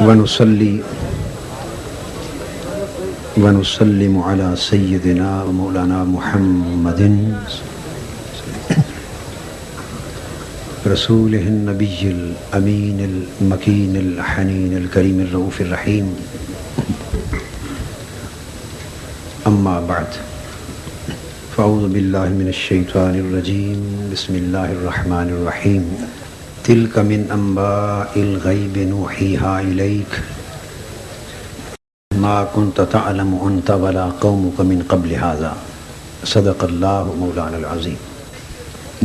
ونصلي ونسلم على سيدنا ومولانا محمد رسوله النبي الأمين المكين الحنين الكريم الرؤوف الرحيم. أما بعد فأعوذ بالله من الشيطان الرجيم. بسم الله الرحمن الرحيم. تلك من أنباء الغيب نوحيها إليك ما كنت تعلم أنت ولا قومك من قبل هذا. صدق الله مولانا العظيم.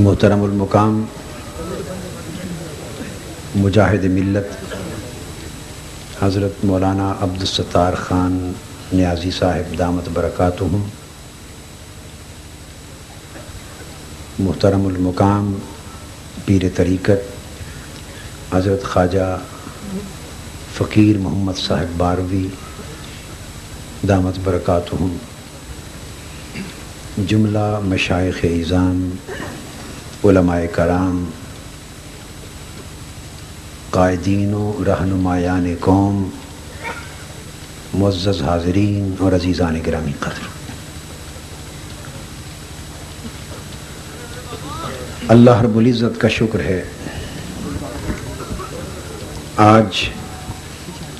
محترم المقام مجاہد ملت حضرت مولانا عبدالستار خان نیازی صاحب دامت برکاتہم، محترم المقام پیر طریقت حضرت خواجہ فقیر محمد صاحب باروی دامت برکاتہم، جملہ مشائخ اعظام، علماء کرام، قائدین و رہنمایان قوم، معزز حاضرین اور عزیزان گرامی قدر، اللہ رب العزت کا شکر ہے آج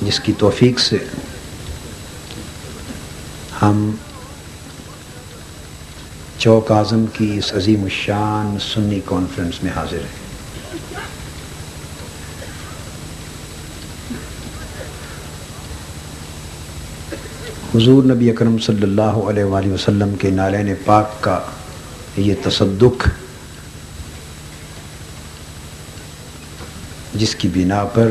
جس کی توفیق سے ہم چوک اعظم کی اس عظیم الشان سنی کانفرنس میں حاضر ہیں۔ حضور نبی اکرم صلی اللہ علیہ وآلہ وسلم کے نالین پاک کا یہ تصدق جس کی بنا پر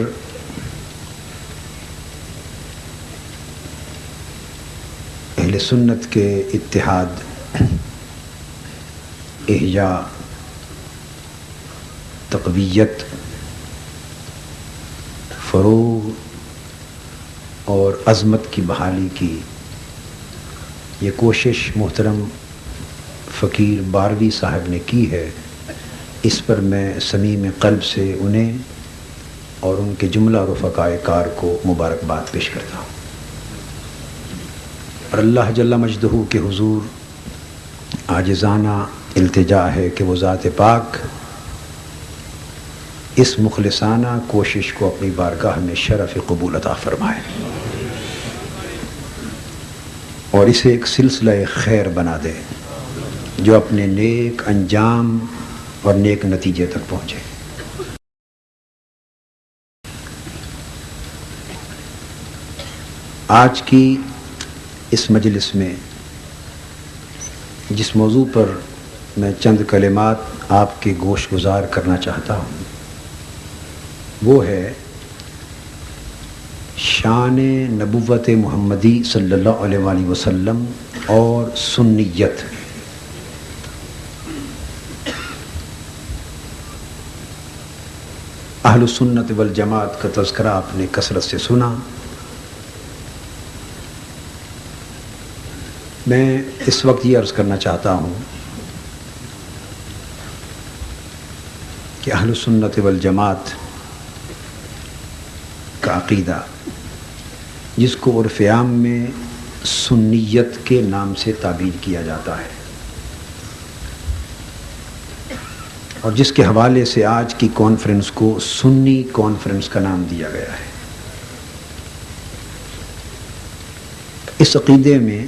اہل سنت کے اتحاد، احیاء، تقویت، فروغ اور عظمت کی بحالی کی یہ کوشش محترم فقیر باروی صاحب نے کی ہے، اس پر میں صمیم قلب سے انہیں اور ان کے جملہ رفقائے کار کو مبارکباد پیش کرتا ہوں، اور اللہ جل مجدہ کے حضور عاجزانہ التجا ہے کہ وہ ذات پاک اس مخلصانہ کوشش کو اپنی بارگاہ میں شرف قبول عطا فرمائے اور اسے ایک سلسلہ خیر بنا دے جو اپنے نیک انجام اور نیک نتیجے تک پہنچے۔ آج کی اس مجلس میں جس موضوع پر میں چند کلمات آپ کے گوش گزار کرنا چاہتا ہوں وہ ہے شان نبوت محمدی صلی اللہ علیہ وآلہ وسلم اور سنیت۔ اہل سنت والجماعت کا تذکرہ آپ نے کثرت سے سنا۔ میں اس وقت یہ عرض کرنا چاہتا ہوں کہ اہل سنت والجماعت کا عقیدہ جس کو عرف عام میں سنیت کے نام سے تعبیر کیا جاتا ہے اور جس کے حوالے سے آج کی کانفرنس کو سنی کانفرنس کا نام دیا گیا ہے، اس عقیدے میں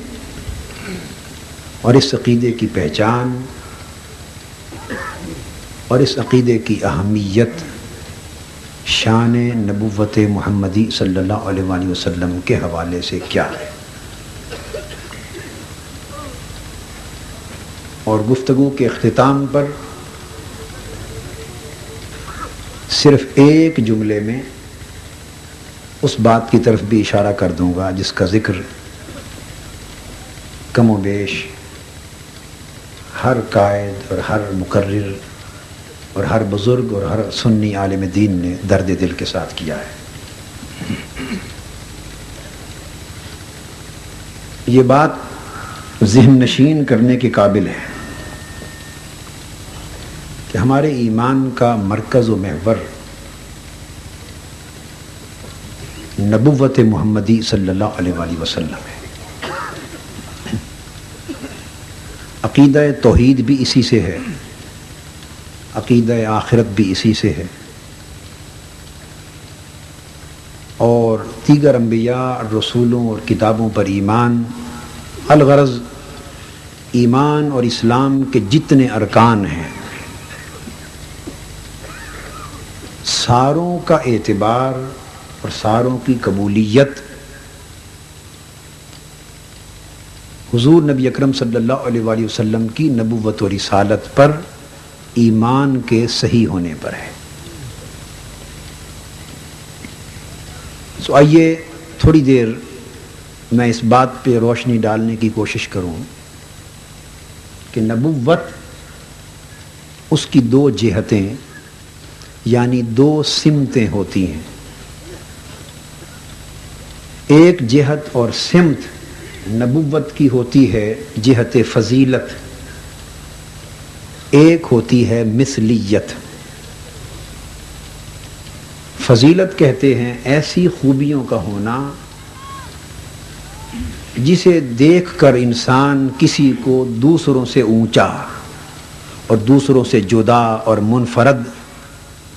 اور اس عقیدے کی پہچان اور اس عقیدے کی اہمیت شان نبوت محمدی صلی اللہ علیہ وآلہ وسلم کے حوالے سے کیا ہے، اور گفتگو کے اختتام پر صرف ایک جملے میں اس بات کی طرف بھی اشارہ کر دوں گا جس کا ذکر کم و بیش ہر قائد اور ہر مقرر اور ہر بزرگ اور ہر سنی عالم دین نے درد دل کے ساتھ کیا ہے۔ یہ بات ذہن نشین کرنے کے قابل ہے کہ ہمارے ایمان کا مرکز و محور نبوت محمدی صلی اللہ علیہ وآلہ وسلم ہے۔ عقیدہ توحید بھی اسی سے ہے، عقیدہ آخرت بھی اسی سے ہے، اور دیگر انبیاء، رسولوں اور کتابوں پر ایمان، الغرض ایمان اور اسلام کے جتنے ارکان ہیں ساروں کا اعتبار اور ساروں کی قبولیت حضور نبی اکرم صلی اللہ علیہ وآلہ وسلم کی نبوت و رسالت پر ایمان کے صحیح ہونے پر ہے۔ آئیے تھوڑی دیر میں اس بات پہ روشنی ڈالنے کی کوشش کروں کہ نبوت، اس کی دو جہتیں یعنی دو سمتیں ہوتی ہیں۔ ایک جہت اور سمت نبوت کی ہوتی ہے جہت فضیلت، ایک ہوتی ہے مثلیت۔ فضیلت کہتے ہیں ایسی خوبیوں کا ہونا جسے دیکھ کر انسان کسی کو دوسروں سے اونچا اور دوسروں سے جدا اور منفرد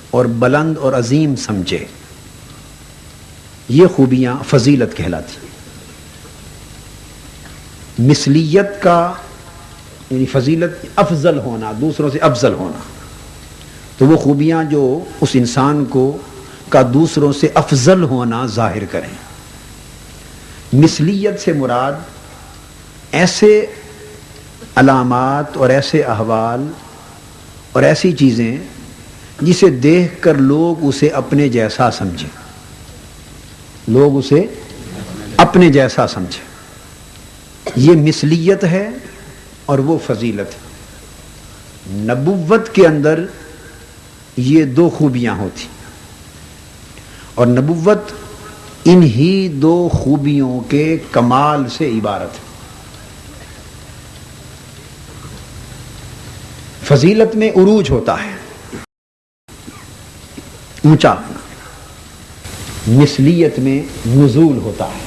اور بلند اور عظیم سمجھے، یہ خوبیاں فضیلت کہلاتی ہیں۔ مثلیت کا یعنی فضیلت افضل ہونا، دوسروں سے افضل ہونا، تو وہ خوبیاں جو اس انسان کو کا دوسروں سے افضل ہونا ظاہر کریں۔ مثلیت سے مراد ایسے علامات اور ایسے احوال اور ایسی چیزیں جسے دیکھ کر لوگ اسے اپنے جیسا سمجھیں، لوگ اسے اپنے جیسا سمجھیں، یہ مثلیت ہے اور وہ فضیلت ہے۔ نبوت کے اندر یہ دو خوبیاں ہوتی اور نبوت انہی دو خوبیوں کے کمال سے عبارت ہے۔ فضیلت میں عروج ہوتا ہے، اونچا، مثلیت میں نزول ہوتا ہے۔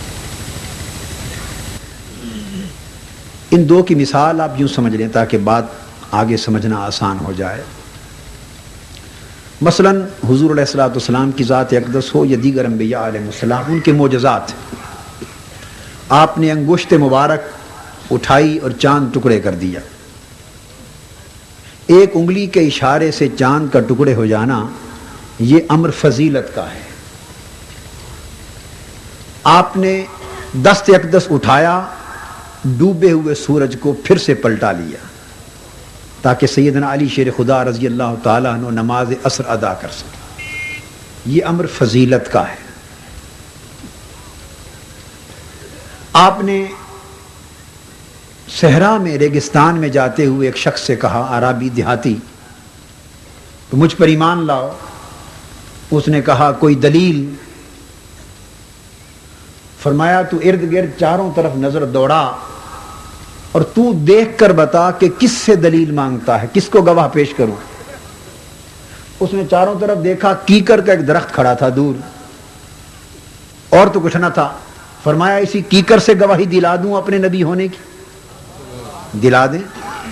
ان دو کی مثال آپ یوں سمجھ لیں تاکہ بات آگے سمجھنا آسان ہو جائے۔ مثلا حضور علیہ الصلوۃ والسلام کی ذات اقدس ہو یا دیگر انبیاء علیہ السلام، ان کے معجزات، آپ نے انگشت مبارک اٹھائی اور چاند ٹکڑے کر دیا۔ ایک انگلی کے اشارے سے چاند کا ٹکڑے ہو جانا یہ امر فضیلت کا ہے۔ آپ نے دست اقدس اٹھایا، ڈوبے ہوئے سورج کو پھر سے پلٹا لیا تاکہ سیدنا علی شیر خدا رضی اللہ تعالیٰ عنہ نماز عصر ادا کر سکے، یہ امر فضیلت کا ہے۔ آپ نے صحرا میں، ریگستان میں جاتے ہوئے ایک شخص سے کہا، عربی دیہاتی، تو مجھ پر ایمان لاؤ۔ اس نے کہا کوئی دلیل؟ فرمایا تو ارد گرد چاروں طرف نظر دوڑا اور تو دیکھ کر بتا کہ کس سے دلیل مانگتا ہے، کس کو گواہ پیش کروں۔ اس نے چاروں طرف دیکھا، کیکر کا ایک درخت کھڑا تھا دور، اور تو کچھ نہ تھا۔ فرمایا اسی کیکر سے گواہی دلا دوں اپنے نبی ہونے کی؟ دلا دیں۔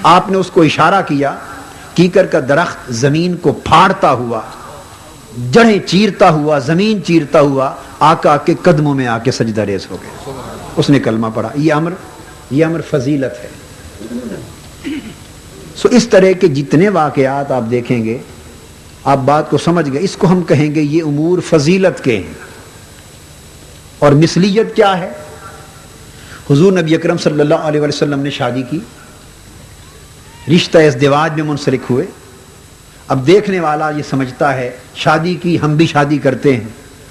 آپ نے اس کو اشارہ کیا، کیکر کا درخت زمین کو پھاڑتا ہوا، جڑیں چیرتا ہوا، زمین چیرتا ہوا آقا کے قدموں میں آ کے سجدہ ریز ہو گئے۔ اس نے کلمہ پڑھا۔ یہ امر فضیلت ہے۔ اس طرح کے جتنے واقعات آپ دیکھیں گے، آپ بات کو سمجھ گئے، اس کو ہم کہیں گے یہ امور فضیلت کے ہیں۔ اور مثلیت کیا ہے؟ حضور نبی اکرم صلی اللہ علیہ وسلم نے شادی کی، رشتہ ازدواج میں منسلک ہوئے۔ اب دیکھنے والا یہ سمجھتا ہے شادی کی، ہم بھی شادی کرتے ہیں،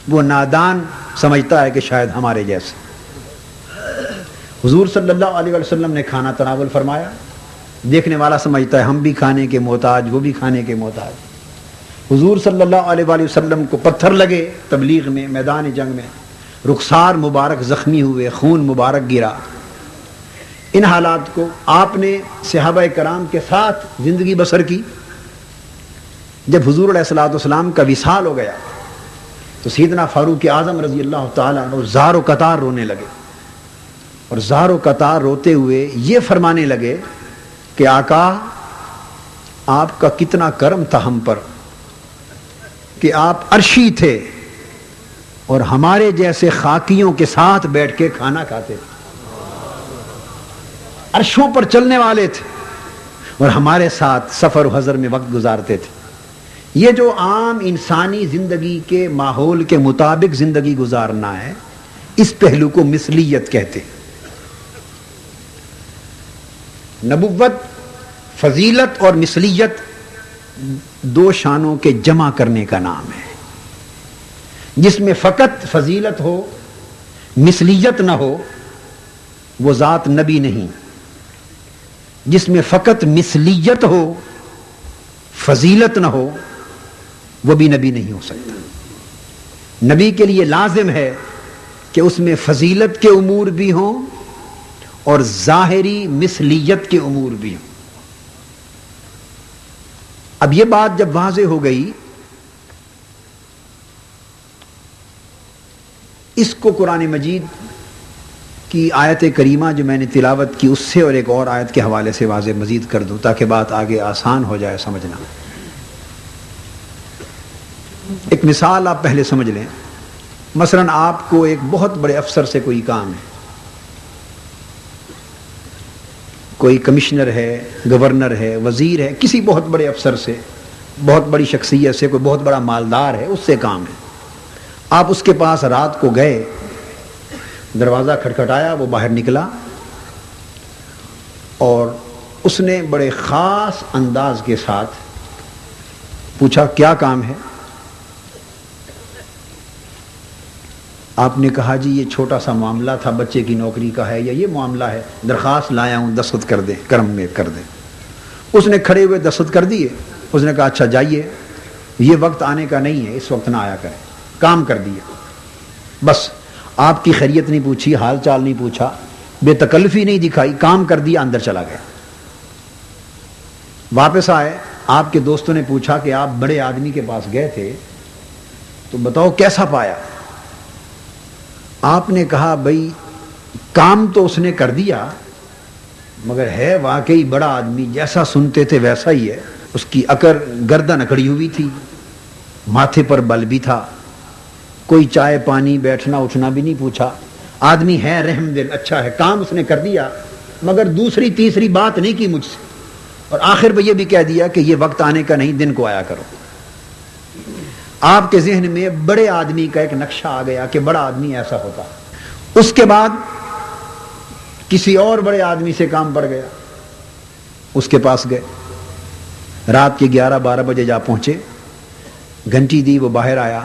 وہ نادان سمجھتا ہے کہ شاید ہمارے جیسے۔ حضور صلی اللہ علیہ وسلم نے کھانا تناول فرمایا، دیکھنے والا سمجھتا ہے ہم بھی کھانے کے محتاج، وہ بھی کھانے کے محتاج۔ حضور صلی اللہ علیہ وسلم کو پتھر لگے تبلیغ میں، میدان جنگ میں، رخسار مبارک زخمی ہوئے، خون مبارک گرا۔ ان حالات کو آپ نے صحابہ کرام کے ساتھ زندگی بسر کی۔ جب حضور علیہ الصلوۃ والسلام کا وصال ہو گیا تو تو سیدنا فاروق اعظم رضی اللہ تعالیٰ عنہ زار و قطار رونے لگے، اور زار و قطار روتے ہوئے یہ فرمانے لگے کہ آقا آپ کا کتنا کرم تھا ہم پر کہ آپ عرشی تھے اور ہمارے جیسے خاکیوں کے ساتھ بیٹھ کے کھانا کھاتے تھے، عرشوں پر چلنے والے تھے اور ہمارے ساتھ سفر و حضر میں وقت گزارتے تھے۔ یہ جو عام انسانی زندگی کے ماحول کے مطابق زندگی گزارنا ہے، اس پہلو کو مثلیت کہتے ہیں۔ نبوت، فضیلت اور مثلیت دو شانوں کے جمع کرنے کا نام ہے۔ جس میں فقط فضیلت ہو، مثلیت نہ ہو، وہ ذات نبی نہیں۔ جس میں فقط مثلیت ہو، فضیلت نہ ہو، وہ بھی نبی نہیں ہو سکتا۔ نبی کے لیے لازم ہے کہ اس میں فضیلت کے امور بھی ہوں اور ظاہری مثلیت کے امور بھی ہوں۔ اب یہ بات جب واضح ہو گئی، اس کو قرآن مجید کی آیت کریمہ جو میں نے تلاوت کی اس سے اور ایک اور آیت کے حوالے سے واضح مزید کر دوں تاکہ بات آگے آسان ہو جائے سمجھنا۔ ایک مثال آپ پہلے سمجھ لیں۔ مثلا آپ کو ایک بہت بڑے افسر سے کوئی کام ہے، کوئی کمشنر ہے، گورنر ہے، وزیر ہے، کسی بہت بڑے افسر سے، بہت بڑی شخصیت سے، کوئی بہت بڑا مالدار ہے، اس سے کام ہے۔ آپ اس کے پاس رات کو گئے، دروازہ کھٹکھٹایا، وہ باہر نکلا اور اس نے بڑے خاص انداز کے ساتھ پوچھا کیا کام ہے؟ آپ نے کہا جی یہ چھوٹا سا معاملہ تھا، بچے کی نوکری کا ہے، یا یہ معاملہ ہے، درخواست لایا ہوں، دستخط کر دیں، کرم میں کر دیں۔ اس نے کھڑے ہوئے دستخط کر دیے۔ اس نے کہا اچھا جائیے، یہ وقت آنے کا نہیں ہے، اس وقت نہ آیا کریں۔ کام کر دیا، بس آپ کی خیریت نہیں پوچھی، حال چال نہیں پوچھا، بے تکلفی نہیں دکھائی، کام کر دیا، اندر چلا گیا۔ واپس آئے، آپ کے دوستوں نے پوچھا کہ آپ بڑے آدمی کے پاس گئے تھے تو بتاؤ کیسا پایا؟ آپ نے کہا بھائی کام تو اس نے کر دیا مگر ہے واقعی بڑا آدمی، جیسا سنتے تھے ویسا ہی ہے۔ اس کی گردن اکڑی ہوئی تھی، ماتھے پر بل بھی تھا، کوئی چائے پانی بیٹھنا اٹھنا بھی نہیں پوچھا، آدمی ہے رحم دل، اچھا ہے، کام اس نے کر دیا مگر دوسری تیسری بات نہیں کی مجھ سے، اور آخر میں یہ بھی کہہ دیا کہ یہ وقت آنے کا نہیں، دن کو آیا کرو۔ آپ کے ذہن میں بڑے آدمی کا ایک نقشہ آ گیا کہ بڑا آدمی ایسا ہوتا۔ اس کے بعد کسی اور بڑے آدمی سے کام پڑ گیا، اس کے پاس گئے، رات کے 11-12 بجے جا پہنچے، گھنٹی دی، وہ باہر آیا،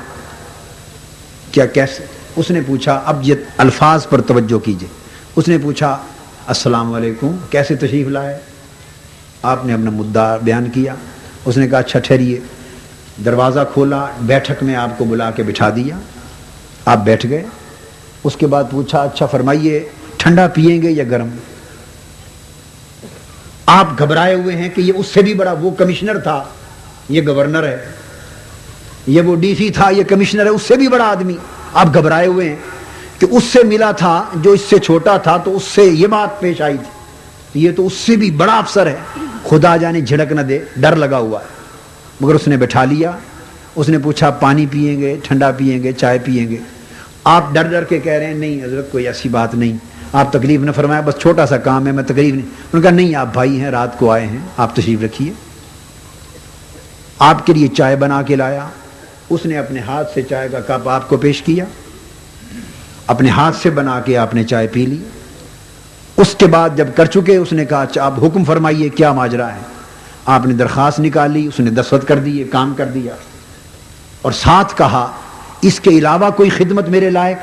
کیا کیسے؟ اس نے پوچھا، اب یہ الفاظ پر توجہ کیجئے، اس نے پوچھا السلام علیکم، کیسے تشریف لائے؟ آپ نے اپنا مدعا بیان کیا۔ اس نے کہا اچھا ٹھہریے، دروازہ کھولا، بیٹھک میں آپ کو بلا کے بٹھا دیا، آپ بیٹھ گئے۔ اس کے بعد پوچھا اچھا فرمائیے ٹھنڈا پئیں گے یا گرم؟ آپ گھبرائے ہوئے ہیں کہ یہ اس سے بھی بڑا، وہ کمشنر تھا یہ گورنر ہے، یہ وہ ڈی سی تھا یہ کمشنر ہے، اس سے بھی بڑا آدمی۔ آپ گھبرائے ہوئے ہیں کہ اس سے ملا تھا جو اس سے چھوٹا تھا تو اس سے یہ بات پیش آئی تھی، یہ تو اس سے بھی بڑا افسر ہے، خدا جانے جھڑک نہ دے، ڈر لگا ہوا ہے۔ مگر اس نے بٹھا لیا۔ اس نے پوچھا پانی پئیں گے، ٹھنڈا پئیں گے، چائے پئیں گے؟ آپ ڈر ڈر کے کہہ رہے ہیں نہیں حضرت کوئی ایسی بات نہیں، آپ تکلیف نہ فرمائیں، بس چھوٹا سا کام ہے، میں تکلیف نہیں۔ انہوں نے کہا نہیں آپ بھائی ہیں، رات کو آئے ہیں، آپ تشریف رکھیے۔ آپ کے لیے چائے بنا کے لایا۔ اس نے اپنے ہاتھ سے چائے کا کپ آپ کو پیش کیا، اپنے ہاتھ سے بنا کے آپ نے چائے پی لی۔ اس کے بعد جب کر چکے اس نے کہا اچھا آپ حکم فرمائیے کیا ماجرا ہے؟ آپ نے درخواست نکالی، اس نے دستخط کر دیے، کام کر دیا، اور ساتھ کہا اس کے علاوہ کوئی خدمت میرے لائق؟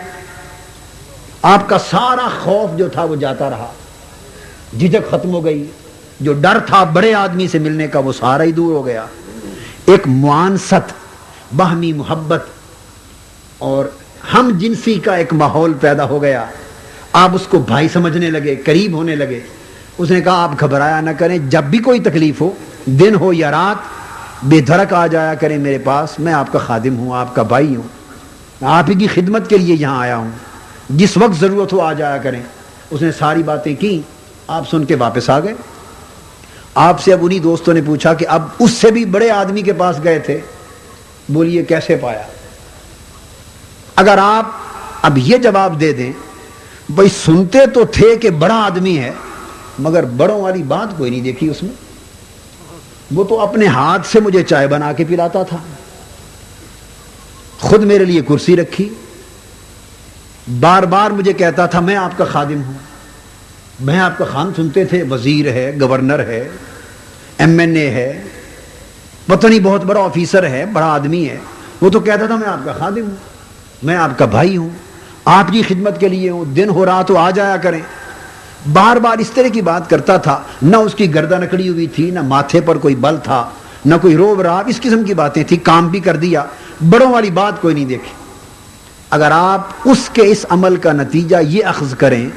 آپ کا سارا خوف جو تھا وہ جاتا رہا، جھجک ختم ہو گئی، جو ڈر تھا بڑے آدمی سے ملنے کا وہ سارا ہی دور ہو گیا۔ ایک معانست، باہمی محبت اور ہم جنسی کا ایک ماحول پیدا ہو گیا۔ آپ اس کو بھائی سمجھنے لگے، قریب ہونے لگے۔ اس نے کہا آپ گھبرایا نہ کریں، جب بھی کوئی تکلیف ہو، دن ہو یا رات، بے دھڑک آ جایا کریں میرے پاس، میں آپ کا خادم ہوں، آپ کا بھائی ہوں۔ میں آپ ہی کی خدمت کے لیے یہاں آیا ہوں، جس وقت ضرورت ہو آ جایا کریں۔ اس نے ساری باتیں کی، آپ سن کے واپس آ گئے۔ آپ سے اب انہی دوستوں نے پوچھا کہ اب اس سے بھی بڑے آدمی کے پاس گئے تھے، بولیے کیسے پایا؟ اگر آپ اب یہ جواب دے دیں بھائی سنتے تو تھے کہ بڑا آدمی ہے مگر بڑوں والی بات کوئی نہیں دیکھی اس میں، وہ تو اپنے ہاتھ سے مجھے چائے بنا کے پلاتا تھا، خود میرے لیے کرسی رکھی، بار بار مجھے کہتا تھا میں آپ کا خادم ہوں، میں آپ کا خان سنتے تھے، وزیر ہے، گورنر ہے، ایم این اے ہے، پتہ نہیں بہت بڑا آفیسر ہے، بڑا آدمی ہے، وہ تو کہتا تھا میں آپ کا خادم ہوں، میں آپ کا بھائی ہوں، آپ کی خدمت کے لیے ہوں، دن ہو رہا تو آ جایا کریں۔ بار بار اس طرح کی بات کرتا تھا، نہ اس کی گردن اکڑی ہوئی تھی، نہ ماتھے پر کوئی بل تھا، نہ کوئی روب رہا، اس قسم کی باتیں تھی، کام بھی کر دیا، بڑوں والی بات کوئی نہیں دیکھی۔ اگر آپ اس کے اس عمل کا نتیجہ یہ اخذ کریں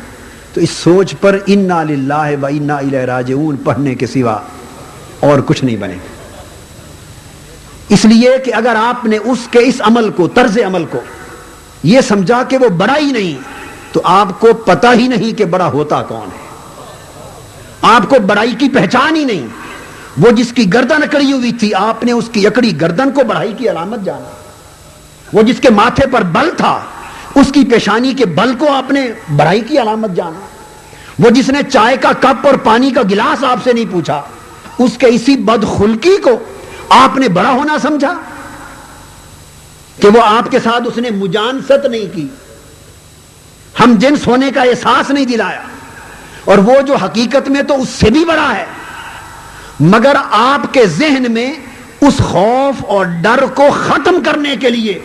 تو اس سوچ پر انا للہ و انا الیہ راجعون پڑھنے کے سوا اور کچھ نہیں بنے۔ اس لیے کہ اگر آپ نے اس کے اس عمل کو، طرز عمل کو یہ سمجھا کہ وہ بڑا ہی نہیں، تو آپ کو پتہ ہی نہیں کہ بڑا ہوتا کون ہے، آپ کو بڑائی کی پہچان ہی نہیں۔ وہ جس کی گردن اکڑی ہوئی تھی، آپ نے اس کی اکڑی گردن کو بڑائی کی علامت جانا۔ وہ جس کے ماتھے پر بل تھا، اس کی پیشانی کے بل کو آپ نے بڑائی کی علامت جانا۔ وہ جس نے چائے کا کپ اور پانی کا گلاس آپ سے نہیں پوچھا، اس کے اسی بدخلقی کو آپ نے بڑا ہونا سمجھا کہ وہ آپ کے ساتھ اس نے مجانست نہیں کی، ہم جنس ہونے کا احساس نہیں دلایا، اور وہ جو حقیقت میں تو اس سے بھی بڑا ہے، مگر آپ کے ذہن میں اس خوف اور ڈر کو ختم کرنے کے لیے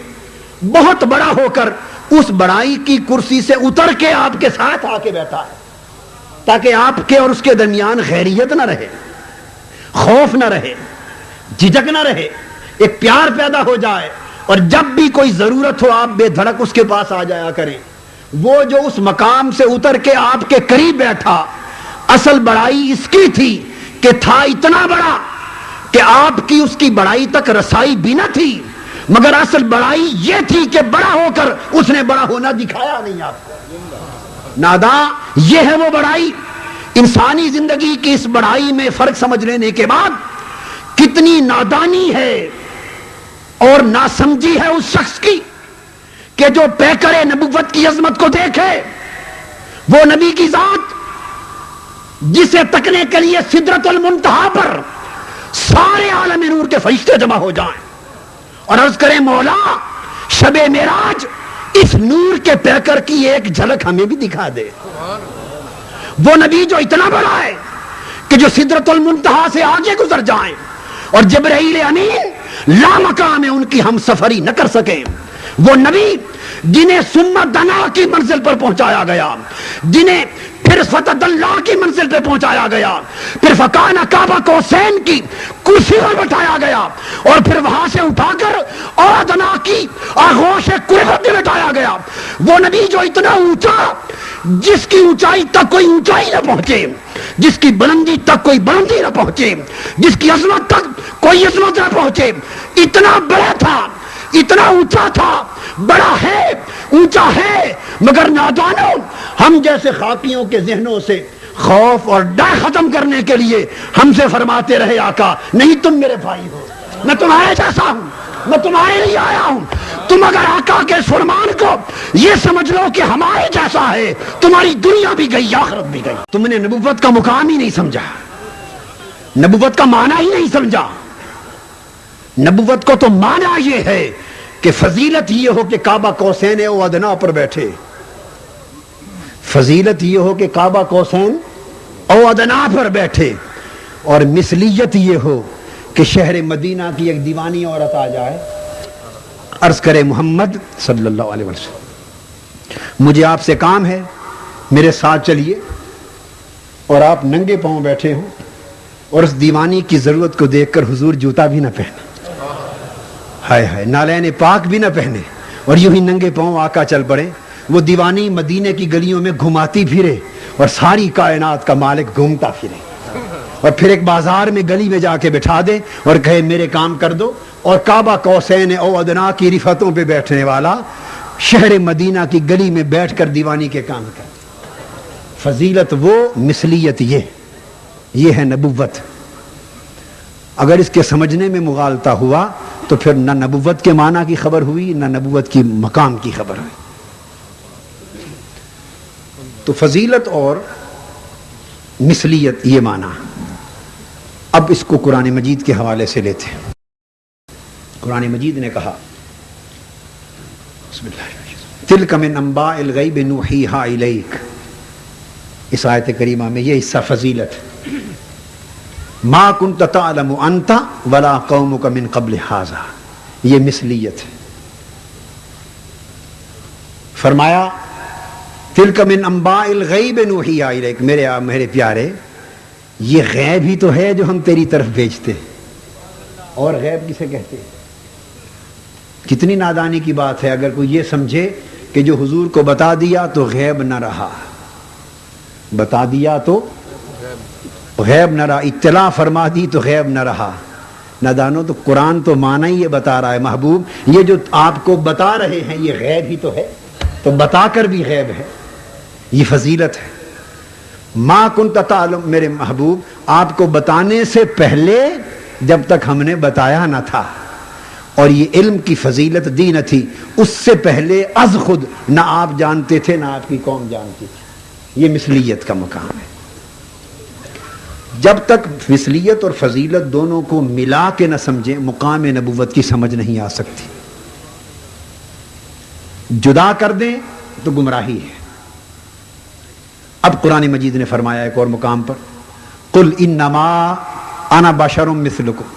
بہت بڑا ہو کر اس بڑائی کی کرسی سے اتر کے آپ کے ساتھ آ کے بیٹھا ہے، تاکہ آپ کے اور اس کے درمیان خیریت نہ رہے، خوف نہ رہے، جھجک نہ رہے، ایک پیار پیدا ہو جائے، اور جب بھی کوئی ضرورت ہو آپ بے دھڑک اس کے پاس آ جایا کریں۔ وہ جو اس مقام سے اتر کے آپ کے قریب بیٹھا، اصل بڑائی اس کی تھی کہ تھا اتنا بڑا کہ آپ کی اس کی بڑائی تک رسائی بھی نہ تھی، مگر اصل بڑائی یہ تھی کہ بڑا ہو کر اس نے بڑا ہونا دکھایا نہیں آپ کو۔ ناداں یہ ہے وہ بڑائی۔ انسانی زندگی کی اس بڑائی میں فرق سمجھ لینے کے بعد کتنی نادانی ہے اور ناسمجھی ہے اس شخص کی کہ جو پیکر نبوت کی عظمت کو دیکھے، وہ نبی کی ذات جسے تکنے کے لیے سدرۃ المنتہا پر سارے عالم نور کے فرشتے جمع ہو جائیں اور عرض کریں مولا شب معراج اس نور کے پیکر کی ایک جھلک ہمیں بھی دکھا دے۔ وہ نبی جو اتنا بڑا ہے کہ جو سدرۃ المنتہا سے آگے گزر جائیں اور جبرائیل امین لامقام ان کی ہم سفری نہ کر سکیں، وہ نبی جنہیں سمت دنا کی منزل پر پہنچایا گیا، جنہیں پھر فتح اللہ کی منزل پہ پہنچایا گیا، پھر فکانہ کعبہ قوسین کی کرسی پر بٹھایا گیا، اور پھر وہاں سے اٹھا کر ادنا کی آغوش قربت میں بٹھایا گیا۔ وہ نبی جو اتنا اونچا، جس کی اونچائی تک کوئی اونچائی نہ پہنچے، جس کی بلندی تک کوئی بلندی نہ پہنچے، جس کی عظمت تک کوئی عظمت نہ پہنچے، اتنا بڑا تھا، اتنا اونچا تھا، بڑا ہے، اونچا ہے، مگر نادانوں ہم جیسے خاکیوں کے ذہنوں سے خوف اور ڈر ختم کرنے کے لیے ہم سے فرماتے رہے آقا نہیں تم میرے بھائی ہو، میں تمہارے جیسا ہوں، میں تمہارے لیے آیا ہوں۔ تم اگر آقا کے فرمان کو یہ سمجھ لو کہ ہمارے جیسا ہے، تمہاری دنیا بھی گئی، آخرت بھی گئی۔ تم نے نبوت کا مقام ہی نہیں سمجھا، نبوت کا معنی ہی نہیں سمجھا۔ نبوت کو تو معنی یہ ہے کہ فضیلت یہ ہو کہ کعبہ قوسین او ادنا پر بیٹھے، فضیلت یہ ہو کہ کعبہ قوسین او ادنا پر بیٹھے، اور مثلیت یہ ہو کہ شہر مدینہ کی ایک دیوانی عورت آ جائے، عرض کرے محمد صلی اللہ علیہ وسلم مجھے آپ سے کام ہے، میرے ساتھ چلیے، اور آپ ننگے پاؤں بیٹھے ہوں، اور اس دیوانی کی ضرورت کو دیکھ کر حضور جوتا بھی نہ پہنے، ہائے ہائے نالین پاک بھی نہ پہنے، اور یوں ہی ننگے پاؤں آقا چل پڑے۔ وہ دیوانی مدینے کی گلیوں میں گھماتی پھرے اور ساری کائنات کا مالک گھومتا پھرے، اور پھر ایک بازار میں گلی میں جا کے بٹھا دے اور کہے میرے کام کر دو، اور کعبہ قوسین او ادنا کی رفتوں پہ بیٹھنے والا شہر مدینہ کی گلی میں بیٹھ کر دیوانی کے کام کر. فضیلت وہ، مثلیت یہ ہے نبوت. اگر اس کے سمجھنے میں مغالطہ ہوا تو پھر نہ نبوت کے معنی کی خبر ہوئی نہ نبوت کی مقام کی خبر ہوئی. تو فضیلت اور مثلیت یہ معنی. اب اس کو قرآن مجید کے حوالے سے لیتے ہیں. قرآن مجید نے کہا بسم اللہ تلک من انباء الغیب نوحیہا الیک. اس آیت کریمہ میں یہ حصہ فضیلت. ما کنت تعلم انت ولا قومک من قبل ھذا، یہ مثلیت. فرمایا تلک من انباء الغیب نوحیہا الیک، میرے پیارے یہ غیب ہی تو ہے جو ہم تیری طرف بھیجتے. اور غیب کسے کہتے ہیں؟ کتنی نادانی کی بات ہے اگر کوئی یہ سمجھے کہ جو حضور کو بتا دیا تو غیب نہ رہا، بتا دیا تو غیب نہ رہا، اطلاع فرما دی تو غیب نہ رہا. نادانو، تو قرآن تو معنی ہی یہ بتا رہا ہے محبوب، یہ جو آپ کو بتا رہے ہیں یہ غیب ہی تو ہے، تو بتا کر بھی غیب ہے. یہ فضیلت ہے. ما کنت تعلم، میرے محبوب آپ کو بتانے سے پہلے جب تک ہم نے بتایا نہ تھا. اور یہ علم کی فضیلت دی نہ تھی، اس سے پہلے از خود نہ آپ جانتے تھے نہ آپ کی قوم جانتی تھی. یہ مثلیت کا مقام ہے. جب تک مثلیت اور فضیلت دونوں کو ملا کے نہ سمجھیں مقام نبوت کی سمجھ نہیں آ سکتی. جدا کر دیں تو گمراہی ہے. اب قرآن مجید نے فرمایا ایک اور مقام پر قل انما انا بشر مثلکم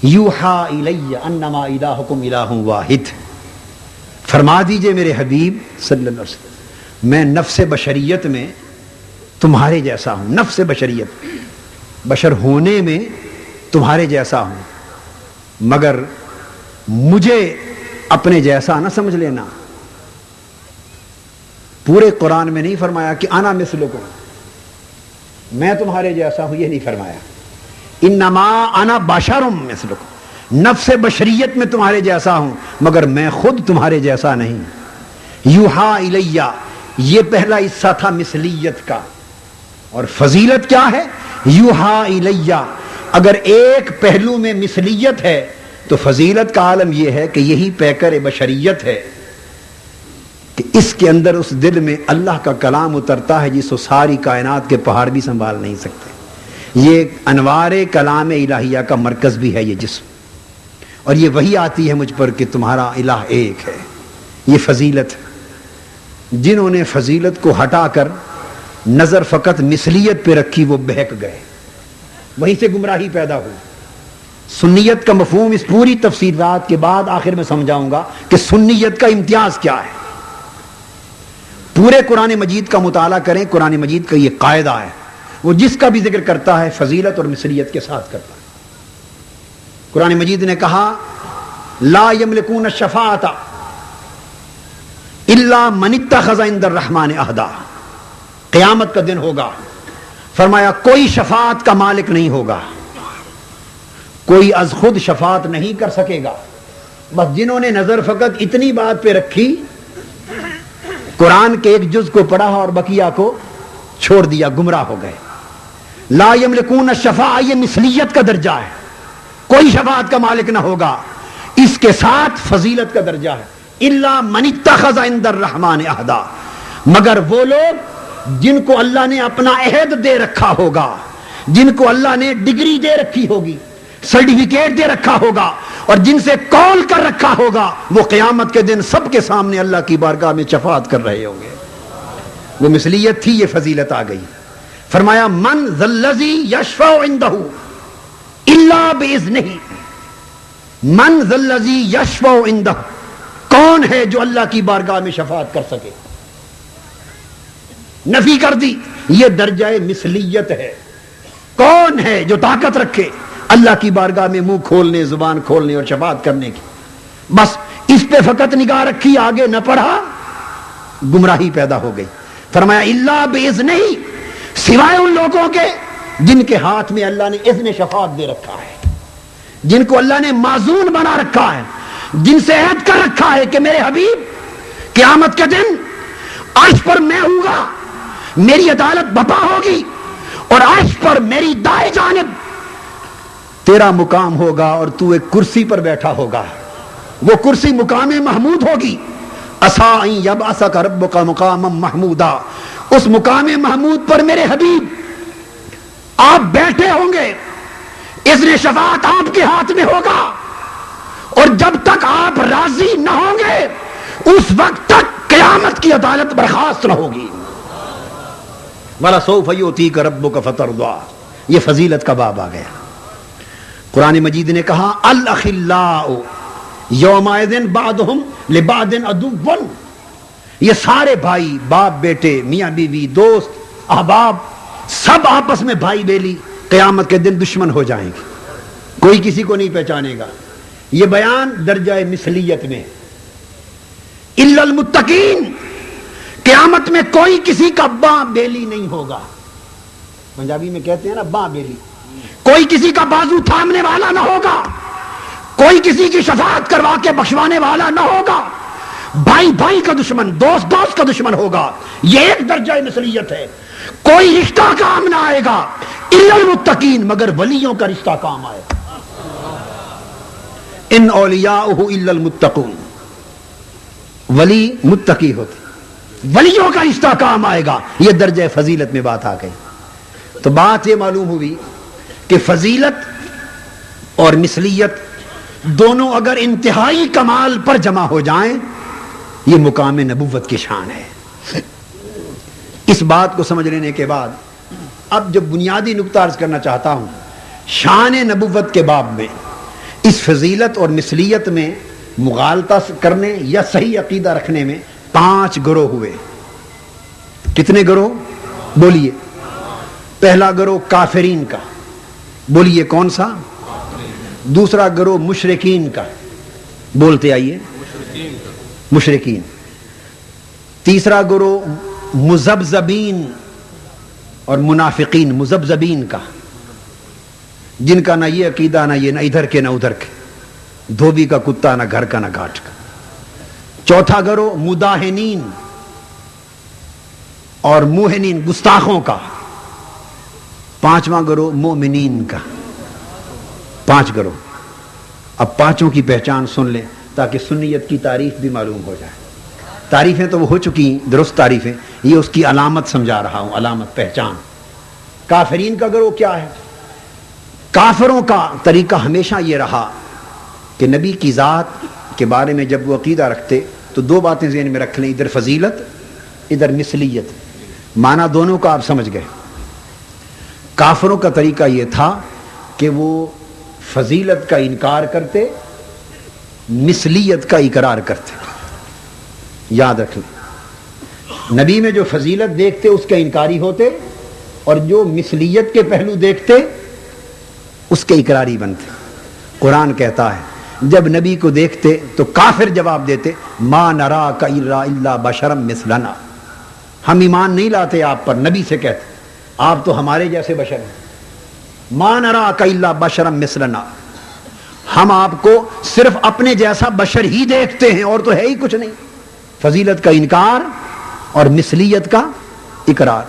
یوحا الی انما الہکم الہ واحد. فرما دیجئے میرے حبیب صلی اللہ علیہ وسلم میں نفس بشریت میں تمہارے جیسا ہوں. نفس بشریت، بشر ہونے میں تمہارے جیسا ہوں، مگر مجھے اپنے جیسا نہ سمجھ لینا. پورے قرآن میں نہیں فرمایا کہ انا مثلکم، میں تمہارے جیسا ہوں، یہ نہیں فرمایا. انما انا بشر مثلکم، نفس بشریت میں تمہارے جیسا ہوں مگر میں خود تمہارے جیسا نہیں. یوحا الیہ، یہ پہلا حصہ تھا مثلیت کا. اور فضیلت کیا ہے؟ یوحا الیہ. اگر ایک پہلو میں مثلیت ہے تو فضیلت کا عالم یہ ہے کہ یہی پیکر بشریت ہے کہ اس کے اندر اس دل میں اللہ کا کلام اترتا ہے جس کو ساری کائنات کے پہاڑ بھی سنبھال نہیں سکتے. یہ انوار کلام الہیہ کا مرکز بھی ہے یہ جسم. اور یہ وہی آتی ہے مجھ پر کہ تمہارا الہ ایک ہے. یہ فضیلت. جنہوں نے فضیلت کو ہٹا کر نظر فقط مثلیت پہ رکھی وہ بہک گئے، وہیں سے گمراہی پیدا ہوئی. سنیت کا مفہوم اس پوری تفسیرات کے بعد آخر میں سمجھاؤں گا کہ سنیت کا امتیاز کیا ہے. پورے قرآن مجید کا مطالعہ کریں، قرآن مجید کا یہ قاعدہ ہے، وہ جس کا بھی ذکر کرتا ہے فضیلت اور مثلیت کے ساتھ کرتا ہے. قرآن مجید نے کہا لا یملکون الشفاعۃ الا من اتخذ عند الرحمن عہدا. قیامت کا دن ہوگا، فرمایا کوئی شفاعت کا مالک نہیں ہوگا، کوئی از خود شفاعت نہیں کر سکے گا. بس جنہوں نے نظر فقط اتنی بات پہ رکھی، قرآن کے ایک جز کو پڑھا اور بقیہ کو چھوڑ دیا، گمراہ ہو گئے. لا یملکون الشفاعۃ، یہ مثلیت کا درجہ ہے، کوئی شفاعت کا مالک نہ ہوگا. اس کے ساتھ فضیلت کا درجہ ہے الا من اتخذ عند الرحمن عہدا، مگر وہ لوگ جن کو اللہ نے اپنا عہد دے رکھا ہوگا، جن کو اللہ نے ڈگری دے رکھی ہوگی، سرٹیفکیٹ دے رکھا ہوگا اور جن سے کال کر رکھا ہوگا، وہ قیامت کے دن سب کے سامنے اللہ کی بارگاہ میں شفاعت کر رہے ہوں گے. وہ مثلیت تھی، یہ فضیلت آ گئی. فرمایا من ذا الذی یشفع عندہ الا باذنہ. من ذا الذی یشفع عندہ، کون ہے جو اللہ کی بارگاہ میں شفاعت کر سکے؟ نفی کر دی. یہ درجہ مثلیت ہے. کون ہے جو طاقت رکھے اللہ کی بارگاہ میں منہ کھولنے، زبان کھولنے اور شفاعت کرنے کی؟ بس اس پہ فقط نگاہ رکھی، آگے نہ پڑھا، گمراہی پیدا ہو گئی. فرمایا الا باذنہ، سوائے ان لوگوں کے جن کے ہاتھ میں اللہ نے اذن شفاعت دے رکھا ہے، جن کو اللہ نے معزون بنا رکھا ہے، جن سے عہد کر رکھا ہے کہ میرے حبیب قیامت کے دن عرش پر میں ہوں گا، میری عدالت بپا ہوگی، اور عرش پر میری دائیں جانب تیرا مقام ہوگا اور تو ایک کرسی پر بیٹھا ہوگا، وہ کرسی مقام محمود ہوگی۔ عسیٰ ان یبعثک ربک مقاما محمودا، اس مقام محمود پر میرے حبیب آپ بیٹھے ہوں گے، اذن شفاعت آپ کے ہاتھ میں ہوگا، اور جب تک آپ راضی نہ ہوں گے اس وقت تک قیامت کی عدالت برخاست نہ ہوگی۔ وَلَسَوْفَ يُؤْتِيكَ رَبُّكَ فَتَرْضَىٰ، یہ فضیلت کا باب آ گیا۔ قرآن مجید نے کہا الْأَخِلَّاءُ يَوْمَئِذٍ بَعْضُهُمْ لِبَعْضٍ عَدُوٌّ، یہ سارے بھائی، باپ بیٹے، میاں بیوی، دوست، احباب، سب آپس میں بھائی بیلی قیامت کے دن دشمن ہو جائیں گے، کوئی کسی کو نہیں پہچانے گا۔ یہ بیان درجہ مثلیت میں، الا المتقین، قیامت میں کوئی کسی کا باں بیلی نہیں ہوگا۔ پنجابی میں کہتے ہیں نا باں بیلی، کوئی کسی کا بازو تھامنے والا نہ ہوگا، کوئی کسی کی شفاعت کروا کے بخشوانے والا نہ ہوگا، بھائی بھائی کا دشمن، دوست دوست کا دشمن ہوگا۔ یہ ایک درجہ مثلیت ہے۔ کوئی رشتہ کام نہ آئے گا الا المتقین، مگر ولیوں کا رشتہ کام آئے گا۔ ان اولیاءہ الا المتقون، ولی متقی ہوتے، ولیوں کا رشتہ کام آئے گا۔ یہ درجہ فضیلت میں بات آ گئی۔ تو بات یہ معلوم ہوئی کہ فضیلت اور مثلیت دونوں اگر انتہائی کمال پر جمع ہو جائیں، یہ مقام نبوت کی شان ہے۔ اس بات کو سمجھ لینے کے بعد اب جو بنیادی نقطہ عرض کرنا چاہتا ہوں، شان نبوت کے باب میں اس فضیلت اور مثلیت میں مغالطہ کرنے یا صحیح عقیدہ رکھنے میں 5 گروہ ہوئے۔ کتنے گروہ؟ بولیے۔ پہلا گروہ کافرین کا، بولیے کون سا؟ دوسرا گروہ مشرکین کا، بولتے آئیے، مشرکین۔ تیسرا گروہ مذبذبین اور منافقین، مذبذبین کا، جن کا نہ یہ عقیدہ نہ یہ، نہ ادھر کے نہ ادھر کے، دھوبی کا کتا نہ گھر کا نہ گھاٹ کا۔ چوتھا گروہ مداہنین اور موہنین، گستاخوں کا۔ پانچواں گروہ مومنین کا۔ 5 گروہ۔ اب پانچوں کی پہچان سن لیں تاکہ سنیت کی تعریف بھی معلوم ہو جائے۔ تعریفیں تو وہ ہو چکی، درست تعریفیں، یہ اس کی علامت سمجھا رہا ہوں، علامت، پہچان۔ کافرین کا گروہ کیا ہے؟ کافروں کا طریقہ ہمیشہ یہ رہا کہ نبی کی ذات کے بارے میں جب وہ عقیدہ رکھتے تو 2 باتیں ذہن میں رکھ لیں، ادھر فضیلت، ادھر مثلیت، معنی دونوں کا آپ سمجھ گئے۔ کافروں کا طریقہ یہ تھا کہ وہ فضیلت کا انکار کرتے، مثلیت کا اقرار کرتے۔ یاد رکھ لیں، نبی میں جو فضیلت دیکھتے اس کے انکاری ہوتے، اور جو مثلیت کے پہلو دیکھتے اس کے اقراری بنتے۔ قرآن کہتا ہے جب نبی کو دیکھتے تو کافر جواب دیتے ما نراک الا بشرا مثلنا، ہم ایمان نہیں لاتے آپ پر، نبی سے کہتے آپ تو ہمارے جیسے بشر ہیں۔ ما نراک الا بشرا مثلنا، ہم آپ کو صرف اپنے جیسا بشر ہی دیکھتے ہیں اور تو ہے ہی کچھ نہیں۔ فضیلت کا انکار اور مثلیت کا اقرار۔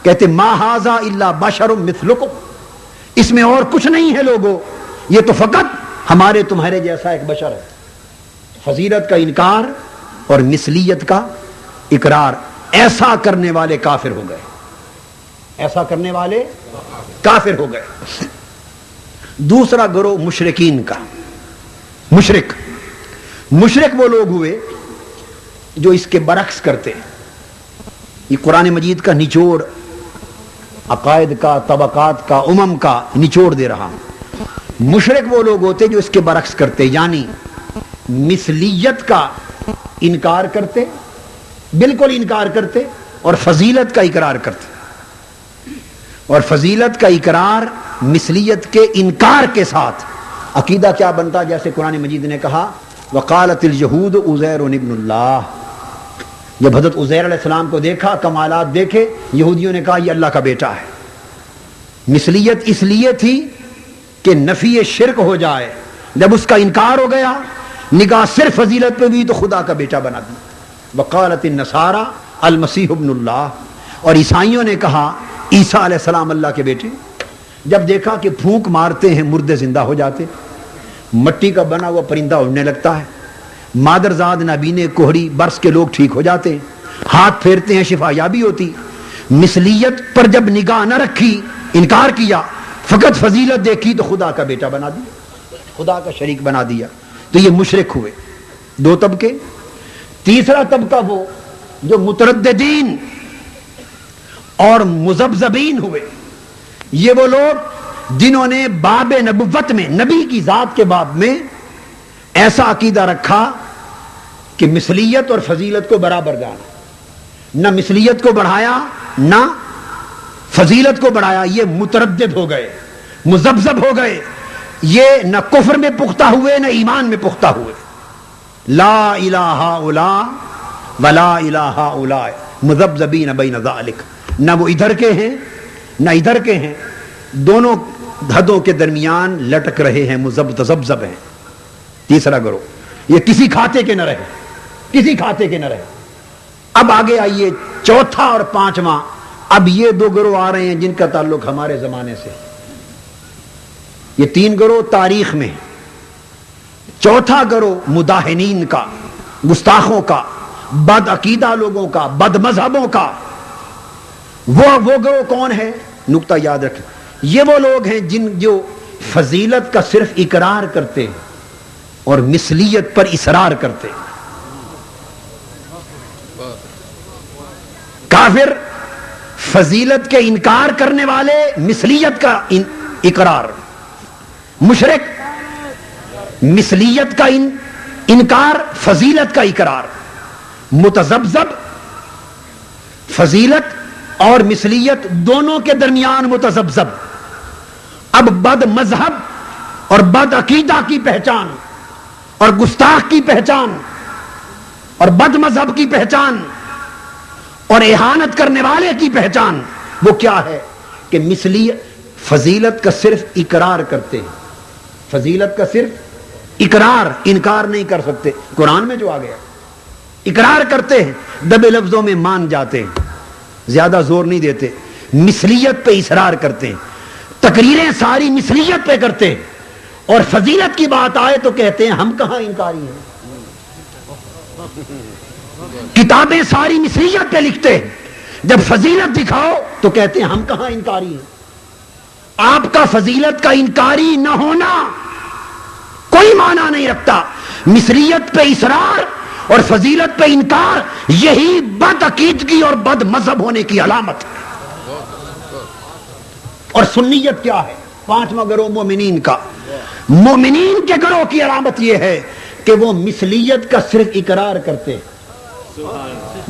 کہتے ما ھذا الا بشر مثلکم، اس میں اور کچھ نہیں ہے لوگوں، یہ تو فقط ہمارے تمہارے جیسا ایک بشر ہے۔ فضیلت کا انکار اور مثلیت کا اقرار، ایسا کرنے والے کافر ہو گئے، ایسا کرنے والے کافر ہو گئے۔ دوسرا گروہ مشرکین کا۔ مشرک وہ لوگ ہوئے جو اس کے برعکس کرتے ہیں۔ یہ قرآن مجید کا نچوڑ، عقائد کا، طبقات کا، امم کا نچوڑ دے رہا ہوں۔ مشرک وہ لوگ ہوتے جو اس کے برعکس کرتے، یعنی مثلیت کا انکار کرتے، بالکل انکار کرتے، اور فضیلت کا اقرار کرتے۔ اور فضیلت کا اقرار مثلیت کے انکار کے ساتھ عقیدہ کیا بنتا؟ جیسے قرآن مجید نے کہا وقالت اليہود عزیر ابن اللہ، جب حضرت عزیر علیہ السلام کو دیکھا، کمالات دیکھے، یہودیوں نے کہا یہ اللہ کا بیٹا ہے۔ مثلیت اس لیے تھی کہ نفی شرک ہو جائے جب اس کا انکار ہو گیا، نگاہ صرف فضیلت پہ ہوئی تو خدا کا بیٹا بنا دیا. وقالت النصارى المسیح ابن اللہ، اور عیسائیوں نے کہا عیسیٰ علیہ السلام اللہ کے بیٹے. جب دیکھا کہ پھونک مارتے ہیں مردے زندہ ہو جاتے، مٹی کا بنا ہوا پرندہ اڑنے لگتا ہے، مادرزاد نابینے کوہڑی برس کے لوگ ٹھیک ہو جاتے ہیں، ہاتھ پھیرتے ہیں شفا یابی ہوتی. مثلیت پر جب نگاہ نہ رکھی، انکار کیا، فقط فضیلت دیکھی تو خدا کا بیٹا بنا دیا، خدا کا شریک بنا دیا. تو یہ مشرک ہوئے. دو طبقے. تیسرا طبقہ وہ جو مترددین اور مذبذبین ہوئے. یہ وہ لوگ جنہوں نے باب نبوت میں، نبی کی ذات کے باب میں ایسا عقیدہ رکھا کہ مثلیت اور فضیلت کو برابر جانا، نہ مثلیت کو بڑھایا نہ فضیلت کو بڑھایا. یہ متردد ہو گئے، مذبذب ہو گئے. یہ نہ کفر میں پختہ ہوئے نہ ایمان میں پختہ ہوئے. لا الہ الا ولا الہ الا مذبذبین بین ذالک. نہ وہ ادھر کے ہیں نہ ادھر کے ہیں، دونوں حدوں کے درمیان لٹک رہے ہیں، مذبذب ہیں. تیسرا گروہ یہ کسی کھاتے کے نہ رہے، کسی کھاتے کے نہ رہے. اب آگے آئیے چوتھا اور پانچواں. اب یہ دو گروہ آ رہے ہیں جن کا تعلق ہمارے زمانے سے. یہ تین گروہ تاریخ میں. چوتھا گروہ مداہنین کا، گستاخوں کا، بد عقیدہ لوگوں کا، بد مذہبوں کا. وہ گروہ کون ہے؟ نقطہ یاد رکھیں، یہ وہ لوگ ہیں جو فضیلت کا صرف اقرار کرتے ہیں اور مثلیت پر اصرار کرتے ہیں. کافر فضیلت کے انکار کرنے والے، مثلیت کا اقرار. مشرک مثلیت کا انکار، فضیلت کا اقرار. متذبذب فضیلت اور مثلیت دونوں کے درمیان متذبذب. اب بد مذہب اور بد عقیدہ کی پہچان اور گستاخ کی پہچان اور بد مذہب کی پہچان اور اہانت کرنے والے کی پہچان وہ کیا ہے؟ کہ مثلیت، فضیلت کا صرف اقرار کرتے ہیں. فضیلت کا صرف اقرار، انکار نہیں کر سکتے. قرآن میں جو آ گیا، اقرار کرتے ہیں، دبے لفظوں میں مان جاتے ہیں، زیادہ زور نہیں دیتے. مثلیت پہ اصرار کرتے ہیں، تقریریں ساری مثلیت پہ کرتے ہیں، اور فضیلت کی بات آئے تو کہتے ہیں ہم کہاں انکاری ہیں. کتابیں ساری مثلیت پہ لکھتے ہیں، جب فضیلت دکھاؤ تو کہتے ہیں ہم کہاں انکاری ہیں. آپ کا فضیلت کا انکاری نہ ہونا کوئی معنی نہیں رکھتا. مثلیت پہ اصرار اور فضیلت پہ انکار، یہی بد عقیدگی اور بد مذہب ہونے کی علامت ہے. اور سنیت کیا ہے؟ پانچواں گروہ مومنین کا. مومنین کے گروہ کی علامت یہ ہے کہ وہ مثلیت کا صرف اقرار کرتے ہیں،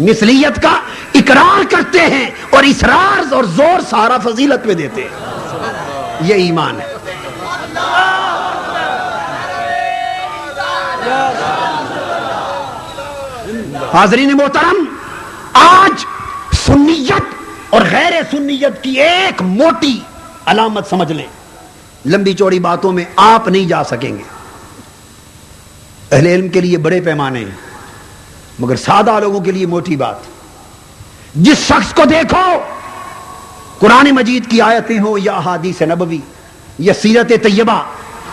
مثلیت کا اقرار کرتے ہیں اور اصرار اور زور سارا فضیلت پہ دیتے ہیں. یہ ایمان ہے. حاضرین محترم، آج سنیت اور غیر سنیت کی ایک موٹی علامت سمجھ لیں. لمبی چوڑی باتوں میں آپ نہیں جا سکیں گے. اہل علم کے لیے بڑے پیمانے ہیں، مگر سادہ لوگوں کے لیے موٹی بات. جس شخص کو دیکھو، قرآن مجید کی آیتیں ہوں یا احادیث نبوی یا سیرت طیبہ،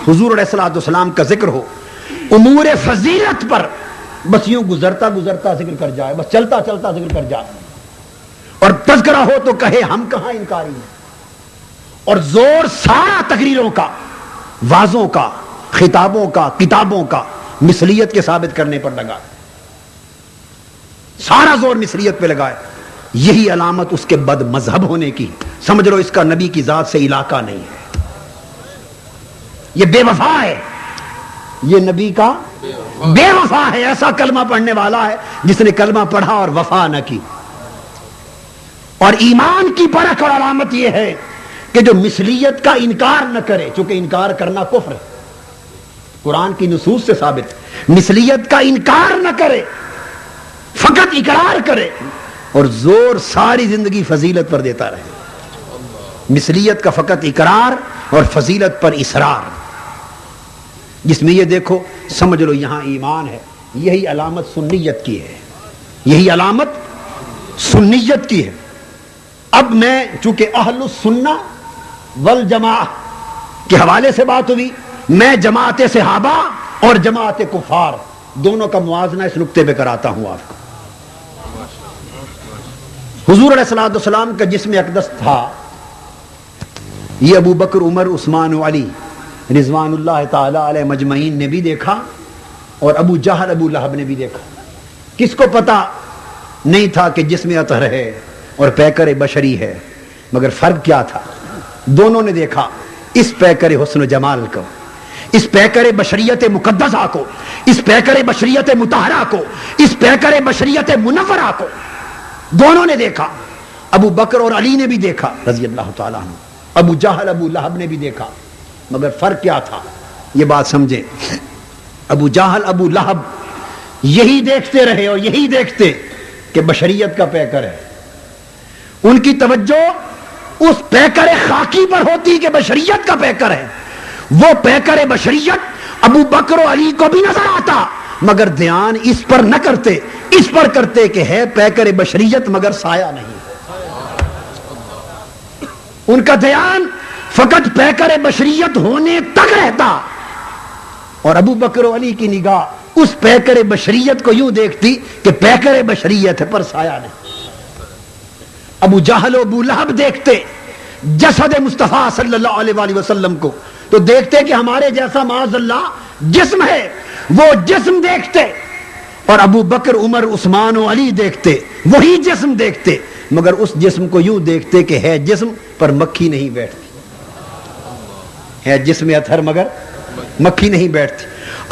حضور علیہ الصلوۃ والسلام کا ذکر ہو، امور فضیلت پر بس یوں گزرتا گزرتا ذکر کر جائے، بس چلتا چلتا ذکر کر جائے، اور تذکرہ ہو تو کہے ہم کہاں انکاری ہیں. اور زور سارا تقریروں کا، وعظوں کا، خطابوں کا، کتابوں کا مثلیت کے ثابت کرنے پر لگا، سارا زور مثلیت پہ لگائے. یہی علامت اس کے بد مذہب ہونے کی. سمجھ لو اس کا نبی کی ذات سے علاقہ نہیں ہے، یہ بے وفا ہے، یہ نبی کا بے وفا ہے. ایسا کلمہ پڑھنے والا ہے جس نے کلمہ پڑھا اور وفا نہ کی. اور ایمان کی پرکھ اور علامت یہ ہے کہ جو مثلیت کا انکار نہ کرے، چونکہ انکار کرنا کفر ہے، قرآن کی نصوص سے ثابت. مثلیت کا انکار نہ کرے، فقط اقرار کرے اور زور ساری زندگی فضیلت پر دیتا رہے. مثلیت کا فقط اقرار اور فضیلت پر اصرار. جس میں یہ دیکھو سمجھ لو یہاں ایمان ہے. یہی علامت سنیت کی ہے, یہی علامت سنیت کی ہے. اب میں چونکہ اہل السنہ والجماعہ کے حوالے سے بات ہوئی, میں جماعت صحابہ اور جماعت کفار دونوں کا موازنہ اس نقطے پہ کراتا ہوں آپ کو. حضور علیہ الصلوۃ والسلام کا جسم اقدس تھا, یہ ابو بکر, عمر, عثمان و علی رضوان اللہ تعالی علیہ مجمعین نے بھی دیکھا, اور ابو جہل, ابو لہب نے بھی دیکھا. کس کو پتا نہیں تھا کہ جسم اطہر ہے اور پیکر بشری ہے, مگر فرق کیا تھا؟ دونوں نے دیکھا اس پیکر حسن و جمال کو, اس پیکر بشریت مقدسہ کو, اس پیکر بشریت مطہرہ کو, اس پیکر بشریت منورہ کو دونوں نے دیکھا. ابو بکر اور علی نے بھی دیکھا رضی اللہ تعالیٰ عنہ, ابو جہل, ابو لہب نے بھی دیکھا, مگر فرق کیا تھا؟ یہ بات سمجھیں. ابو جہل, ابو لہب یہی دیکھتے رہے اور یہی دیکھتے کہ بشریت کا پیکر ہے. ان کی توجہ اس پیکر خاکی پر ہوتی کہ بشریت کا پیکر ہے. وہ پیکر بشریت ابو بکر و علی کو بھی نظر آتا, مگر دھیان اس پر نہ کرتے, اس پر کرتے کہ ہے پیکر بشریت مگر سایہ نہیں. ان کا دھیان فقط پیکر بشریت ہونے تک رہتا, اور ابو بکر و علی کی نگاہ اس پیکر بشریت کو یوں دیکھتی کہ پیکر بشریت ہے پر سایہ نہیں. ابو جہل و ابو لہب دیکھتے جسد مصطفیٰ صلی اللہ علیہ وآلہ وسلم کو تو دیکھتے کہ ہمارے جیسا معاذ اللہ جسم ہے, وہ جسم دیکھتے. اور ابو بکر, عمر, عثمان و علی دیکھتے وہی جسم دیکھتے, مگر اس جسم کو یوں دیکھتے کہ ہے جسم پر مکھی نہیں بیٹھتی, ہے جسم اطہر مگر مکھی نہیں بیٹھتی.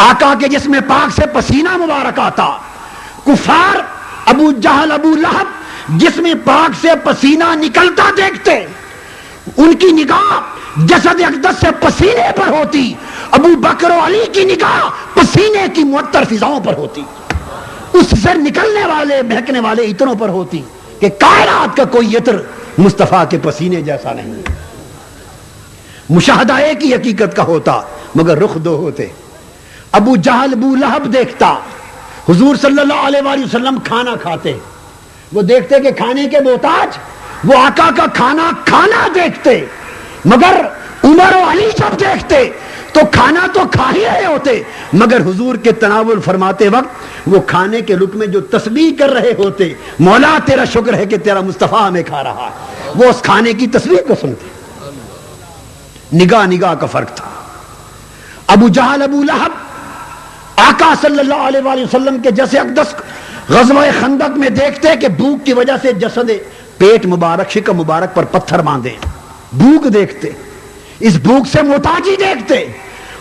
آقا کے جسم پاک سے پسینہ مبارک آتا. کفار ابو جہل, ابو لہب جسم پاک سے پسینہ نکلتا دیکھتے, ان کی نگاہ جسد اقدس سے پسینے پر ہوتی. ابو بکر و علی کی نگاہ پسینے کی معطر فضاؤں پر ہوتی, اس سے نکلنے والے بہکنے والے عطروں پر ہوتی کہ کائنات کا کوئی عطر مصطفیٰ کے پسینے جیسا نہیں. مشاہدہ ایک ہی حقیقت کا ہوتا مگر رخ دو ہوتے. ابو جہل, ابو لہب دیکھتا حضور صلی اللہ علیہ وآلہ وسلم کھانا کھاتے, وہ دیکھتے کہ کھانے کے محتاج, وہ آقا کا کھانا کھانا دیکھتے. مگر عمر و علی جب دیکھتے تو کھانا تو کھا ہی رہے ہوتے, مگر حضور کے تناول فرماتے وقت وہ کھانے کے رخ میں جو تسبیح کر رہے ہوتے, مولا تیرا شکر ہے کہ تیرا مصطفیٰ ہمیں کھا رہا ہے, وہ اس کھانے کی تسبیح کو سنتے. نگاہ نگاہ کا فرق تھا. ابو جہل, ابو لہب آقا صلی اللہ علیہ وآلہ وسلم کے جیسے اقدس غزوہ خندق میں دیکھتے کہ بھوک کی وجہ سے جسد پیٹ مبارک, شکم مبارک پر پتھر باندھے, بھوک دیکھتے, اس بھوک سے محتاجی دیکھتے.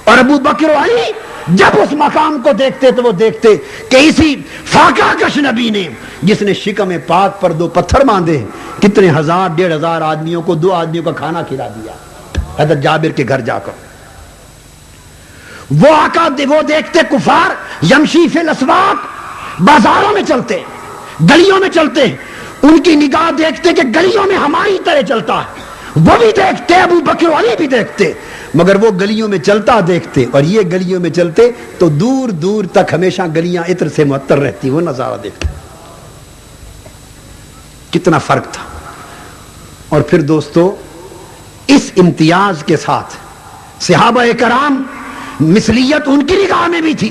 اور ابو بکر و علی جب اس مقام کو دیکھتے تو وہ دیکھتے کہ اسی فاقہ کش نبی نے جس نے شکم پاک پر 2 پتھر باندھے کتنے 1000 1500 آدمیوں کو 2 آدمیوں کا کھانا کھلا دیا حضرت جابر کے گھر جا کر. وہ آقا وہ دیکھتے کفار یمشی فی الاسواق, بازاروں میں چلتے, گلیوں میں چلتے, ان کی نگاہ دیکھتے کہ گلیوں میں ہماری طرح چلتا ہے, وہ بھی دیکھتے, ابو بکر و علی بھی دیکھتے, مگر وہ گلیوں میں چلتا دیکھتے اور یہ گلیوں میں چلتے تو دور دور تک ہمیشہ گلیاں عطر سے معطر رہتی, وہ نظارہ دیکھتے. کتنا فرق تھا. اور پھر دوستو اس امتیاز کے ساتھ صحابہ کرام مثلیت ان کی نگاہ میں بھی تھی,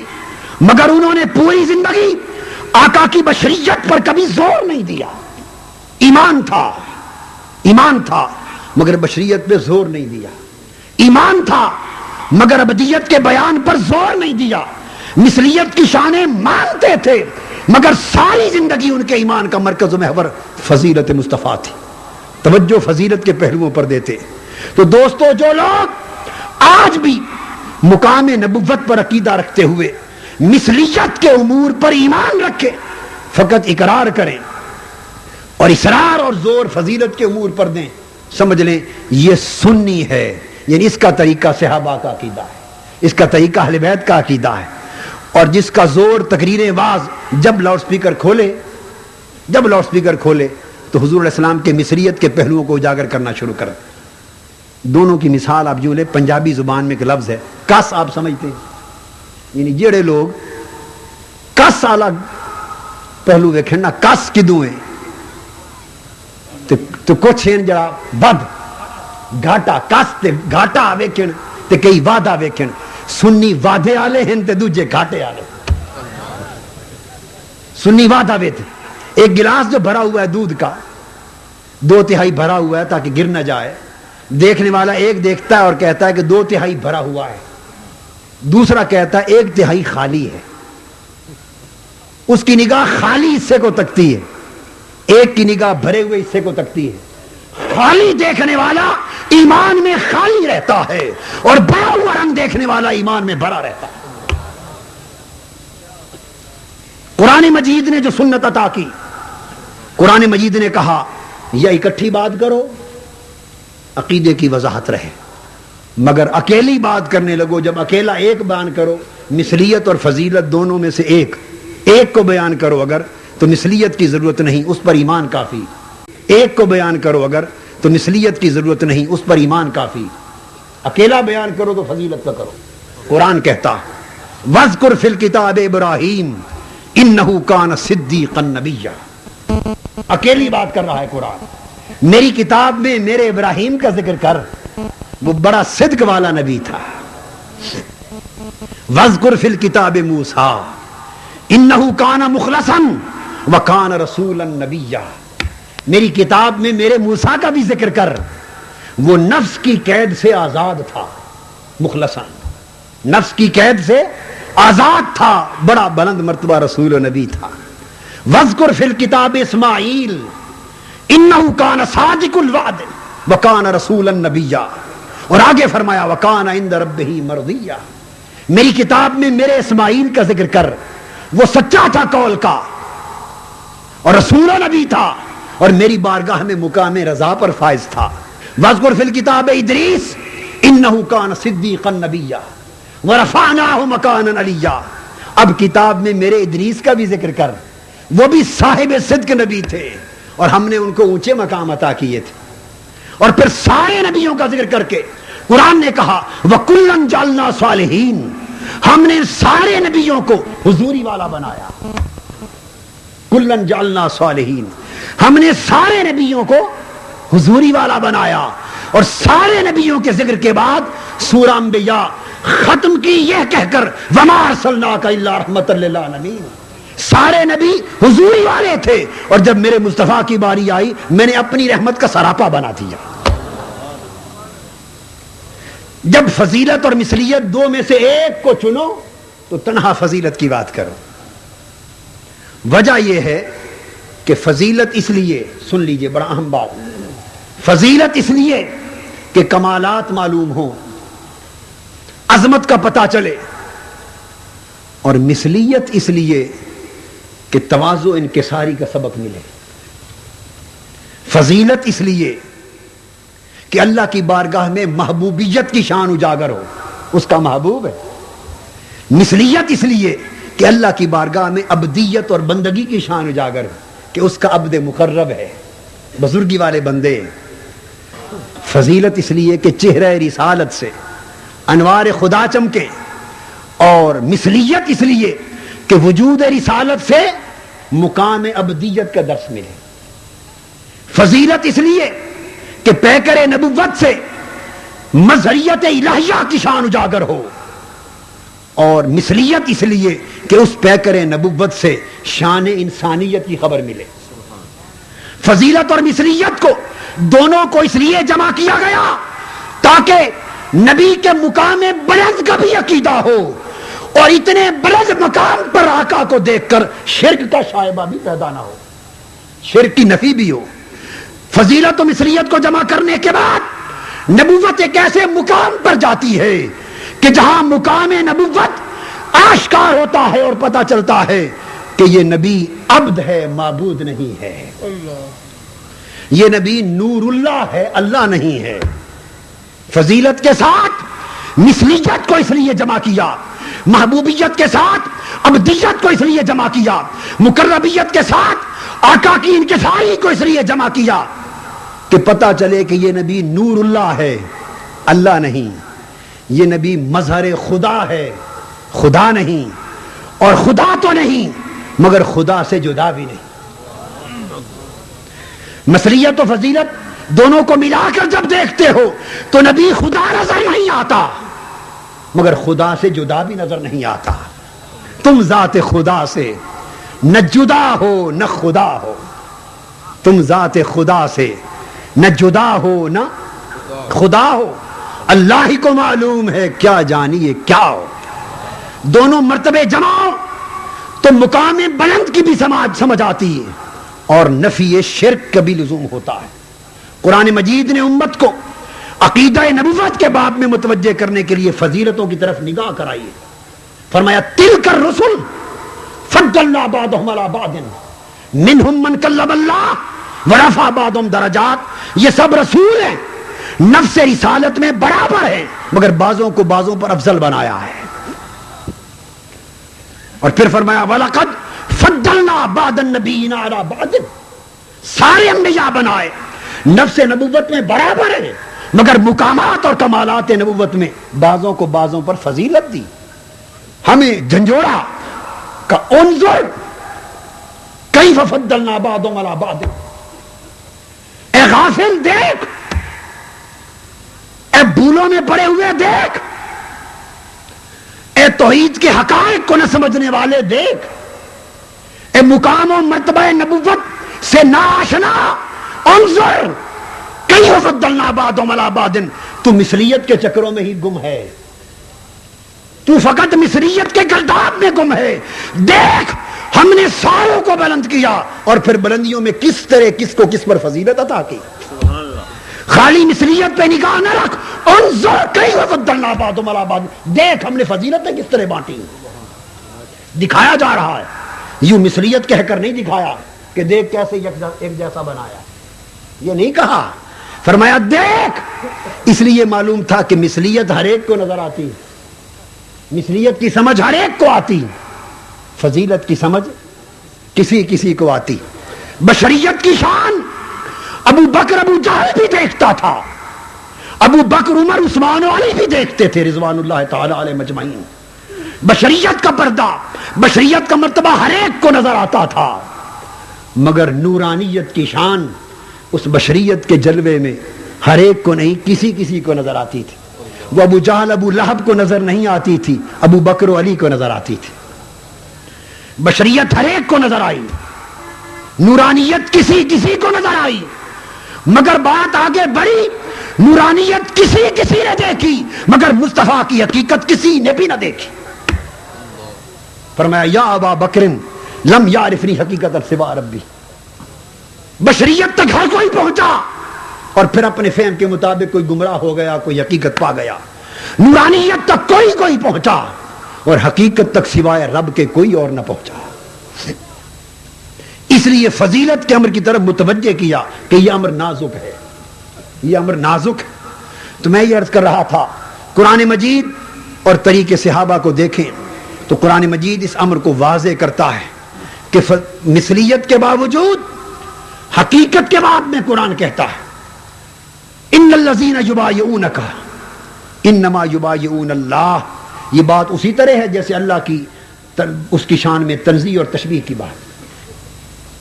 مگر انہوں نے پوری زندگی آقا کی بشریت پر کبھی زور نہیں دیا. ایمان تھا مگر بشریت پہ زور نہیں دیا. ایمان تھا مگر ابدیت کے بیان پر زور نہیں دیا. مثلیت کی شانیں مانتے تھے مگر ساری زندگی ان کے ایمان کا مرکز و محور فضیلت مصطفیٰ تھی. توجہ فضیلت کے پہلوؤں پر دیتے. تو دوستو جو لوگ آج بھی مقام نبوت پر عقیدہ رکھتے ہوئے مثلیت کے امور پر ایمان رکھے, فقط اقرار کریں اور اصرار اور زور فضیلت کے امور پر دیں, سمجھ لیں یہ سنی ہے. یعنی اس کا طریقہ صحابہ کا عقیدہ ہے, اس کا طریقہ اہل بیت کا عقیدہ ہے. اور جس کا زور تقریر واز جب لاؤڈ سپیکر کھولے تو حضور علیہ السلام کے مصریت کے پہلوؤں کو اجاگر کرنا شروع کر. دونوں کی مثال آپ یوں لیں, پنجابی زبان میں ایک لفظ ہے کس, آپ سمجھتے ہیں یعنی جڑے لوگ کس والا پہلو ویکھن نا کس کدوں ہے تو کچھ ہیں جڑا ود گھاٹا کس تے گھاٹا ویکھن تے کئی وعدہ ویکھن سنی وعدے والے ہیں تے دوجے گھاٹے والے سنی وعدہ ویتے ایک گلاس جو بھرا ہوا ہے دودھ کا 2/3 بھرا ہوا ہے تاکہ گر نہ جائے دیکھنے والا ایک دیکھتا ہے اور کہتا ہے کہ 2/3 بھرا ہوا ہے دوسرا کہتا ہے 1/3 خالی ہے اس کی نگاہ خالی حصے کو تکتی ہے ایک کی نگاہ بھرے ہوئے حصے کو تکتی ہے خالی دیکھنے والا ایمان میں خالی رہتا ہے اور بھرا ہوا رنگ دیکھنے والا ایمان میں بھرا رہتا ہے قرآن مجید نے جو سنت عطا کی قرآن مجید نے کہا یا اکٹھی بات کرو عقیدے کی وضاحت رہے مگر اکیلی بات کرنے لگو جب اکیلا ایک بیان کرو مثلیت اور فضیلت دونوں میں سے ایک کو بیان کرو اگر تو مثلیت کی ضرورت نہیں اس پر ایمان کافی ایک کو بیان کرو اگر تو مثلیت کی ضرورت نہیں اس پر ایمان کافی اکیلا بیان کرو تو فضیلت کا کرو قرآن کہتا وَذْكُرْ فِي الْكِتَابِ إِبْرَاهِيمَ إِنَّهُ كَانَ صِدِّيقًا نَبِيًّا اکیلی بات کر رہا ہے قرآن میری کتاب میں میرے ابراہیم کا ذکر کر وہ بڑا صدق والا نبی تھا وَذْكُرْ فِي الْكِتَابِ مُوسَىٰ إِنَّهُ كَانَ مُخْلَصًا وَكَانَ رَسُولًا نَبِيًّا میری کتاب میں میرے موسیٰ کا بھی ذکر کر وہ نفس کی قید سے آزاد تھا مخلصاً نفس کی قید سے آزاد تھا بڑا بلند مرتبہ رسول و نبی تھا وَذْكُرْ فِي الْكِتَابِ اسماعیل إِنَّهُ كَانَ صَادِقُ الْوَعْدِ وَكَانَ رَسُولًا نَبِيًّا اور آگے فرمایا وَكَانَ عِنْدَ رَبِّهِ مَرْضِيًّا میری کتاب میں میرے اسماعیل کا ذکر کر وہ سچا تھا قول کا اور رسول و نبی تھا اور میری بارگاہ میں مقام رضا پر فائز تھا وَذْكُرْ فِي الْكِتَابِ إِدْرِيسَ إِنَّهُ كَانَ صِدِّيقًا نَبِيًّا وَرَفَعْنَاهُ مَكَانًا عَلِيًّا اب کتاب میں میرے ادریس کا بھی ذکر کر وہ بھی صاحب صدق نبی تھے اور ہم نے ان کو اونچے مقام عطا کیے تھے اور پھر سارے نبیوں کا ذکر کر کے قرآن نے کہا وَكُلًّا جَعَلْنَا صَالِحِينَ ہم نے سارے نبیوں کو حضوری والا بنایا کُلًّا جَعَلْنَا صَالِحِينَ ہم نے سارے نبیوں کو حضوری والا بنایا اور سارے نبیوں کے ذکر کے بعد سورہ انبیاء ختم کی یہ کہہ کر وَمَا أَرْسَلْنَاكَ إِلَّا رَحْمَةً لِّلْعَالَمِينَ سارے نبی حضوری والے تھے اور جب میرے مصطفیٰ کی باری آئی میں نے اپنی رحمت کا سراپا بنا دیا جب فضیلت اور مثلیت دو میں سے ایک کو چنو تو تنہا فضیلت کی بات کرو وجہ یہ ہے کہ فضیلت اس لیے سن لیجئے بڑا اہم بات فضیلت اس لیے کہ کمالات معلوم ہوں عظمت کا پتہ چلے اور مثلیت اس لیے کہ تواضع انکساری کا سبق ملے فضیلت اس لیے کہ اللہ کی بارگاہ میں محبوبیت کی شان اجاگر ہو اس کا محبوب ہے مثلیت اس لیے کہ اللہ کی بارگاہ میں عبدیت اور بندگی کی شان اجاگر ہو کہ اس کا عبد مقرب ہے بزرگی والے بندے فضیلت اس لیے کہ چہرہ رسالت سے انوار خدا چمکے اور مثلیت اس لیے کہ وجود رسالت سے مقام عبدیت کا درس ملے فضیلت اس لیے کہ پیکر نبوت سے مظہریت الہیہ کی شان اجاگر ہو اور مثلیت اس لیے کہ اس پیکر نبوت سے شان انسانیت کی خبر ملے فضیلت اور مثلیت کو دونوں کو اس لیے جمع کیا گیا تاکہ نبی کے مقام بلند کا بھی عقیدہ ہو اور اتنے بلند مقام پر آقا کو دیکھ کر شرک کا شائبہ بھی پیدا نہ ہو شرک کی نفی بھی ہو فضیلت و مثلیت کو جمع کرنے کے بعد نبوت ایک ایسے مقام پر جاتی ہے کہ جہاں مقام نبوت آشکار ہوتا ہے اور پتہ چلتا ہے کہ یہ نبی عبد ہے معبود نہیں ہے یہ نبی نور اللہ ہے اللہ نہیں ہے فضیلت کے ساتھ مثلیت کو اس لیے جمع کیا محبوبیت کے ساتھ عبدیت کو اس لیے جمع کیا مقربیت کے ساتھ آقا کی انکساری کو اس لیے جمع کیا کہ پتہ چلے کہ یہ نبی نور اللہ ہے اللہ نہیں یہ نبی مظہر خدا ہے خدا نہیں اور خدا تو نہیں مگر خدا سے جدا بھی نہیں. مثلیت و فضیلت دونوں کو ملا کر جب دیکھتے ہو تو نبی خدا نظر نہیں آتا مگر خدا سے جدا بھی نظر نہیں آتا. تم ذات خدا سے نہ جدا ہو نہ خدا ہو. تم ذات خدا سے نہ جدا ہو نہ خدا ہو. اللہ ہی کو معلوم ہے کیا جانیے کیا ہو. دونوں مرتبے جماؤ تو مقام بلند کی بھی سمجھ آتی ہے اور نفی شرک کا بھی لزوم ہوتا ہے. قرآن مجید نے امت کو عقیدہ نبوت کے باب میں متوجہ کرنے کے لیے فضیلتوں کی طرف نگاہ کرائی ہے. فرمایا تلک الرسل فضلنا بعضهم علی بعض منهم من کلم اللہ ورفع بعضهم درجات. یہ سب رسول ہیں, نفس رسالت میں برابر ہیں مگر بعضوں کو بعضوں پر افضل بنایا ہے. اور پھر فرمایا وَلَقَدْ فَضَّلْنَا بَعْضَ النَّبِيِّينَ عَلَى بَعْضٍ. سارے انبیاء بنائے نفس نبوت میں برابر ہیں مگر مقامات اور کمالات نبوت میں بعضوں کو بعضوں پر فضیلت دی. ہمیں جھنجھوڑا کہ انظر کیف فضلنا بعضهم علی بعض. اے غافل دیکھ, اے بھولوں میں پڑے ہوئے دیکھ, اے توحید کے حقائق کو نہ سمجھنے والے دیکھ, اے مقام و مرتبہ نبوت سے ناآشنا انظر کیف فضلنا بعضهم علی بعض. تو مثلیت کے چکروں میں ہی گم ہے, تو فقط مصریت کے گرداب میں گم ہے. دیکھ ہم نے ساروں کو بلند کیا اور پھر بلندیوں میں کس طرح کس کو کس پر فضیلت عطا کی. خالی مصریت پہ نگاہ نہ رکھ, انظر کیف فضلنا بعضهم علی بعض. دیکھ ہم نے فضیلتیں کس طرح بانٹی. دکھایا جا رہا ہے, یوں مصریت کہہ کر نہیں دکھایا کہ دیکھ کیسے ایک جیسا بنایا, یہ نہیں کہا. فرمایا دیکھ, اس لیے معلوم تھا کہ مثلیت ہر ایک کو نظر آتی ہے, مثلیت کی سمجھ ہر ایک کو آتی, فضیلت کی سمجھ کسی کسی کو آتی. بشریت کی شان ابو بکر ابو جہل بھی دیکھتا تھا, ابو بکر عمر عثمان و علی بھی دیکھتے تھے رضوان اللہ تعالی علیہ مجمعین. بشریت کا پردہ, بشریت کا مرتبہ ہر ایک کو نظر آتا تھا مگر نورانیت کی شان اس بشریت کے جلوے میں ہر ایک کو نہیں, کسی کسی کو نظر آتی تھی. وہ ابو جہل ابو لہب کو نظر نہیں آتی تھی, ابو بکر و علی کو نظر آتی تھی. بشریت ہر ایک کو نظر آئی, نورانیت کسی کسی کو نظر آئی مگر بات آگے بڑھی. نورانیت کسی کسی نے دیکھی مگر مصطفیٰ کی حقیقت کسی نے بھی نہ دیکھی. فرمایا یا ابا بکر لم یعرفنی حقیقت سوا ربی. بشریت تک ہر کوئی پہنچا اور پھر اپنے فہم کے مطابق کوئی گمراہ ہو گیا, کوئی حقیقت پا گیا. نورانیت تک کوئی پہنچا اور حقیقت تک سوائے رب کے کوئی اور نہ پہنچا. اس لیے فضیلت کے امر کی طرف متوجہ کیا کہ یہ امر نازک ہے, یہ امر نازک ہے. تو میں یہ عرض کر رہا تھا قرآن مجید اور طریقے صحابہ کو دیکھیں تو قرآن مجید اس امر کو واضح کرتا ہے کہ مثلیت کے باوجود حقیقت کے بعد میں قرآن کہتا ہے ان الذین یبایعونک انما یبایعون اللہ. یہ بات اسی طرح ہے جیسے اللہ کی اس کی شان میں تنزیہ اور تشبیہ کی بات,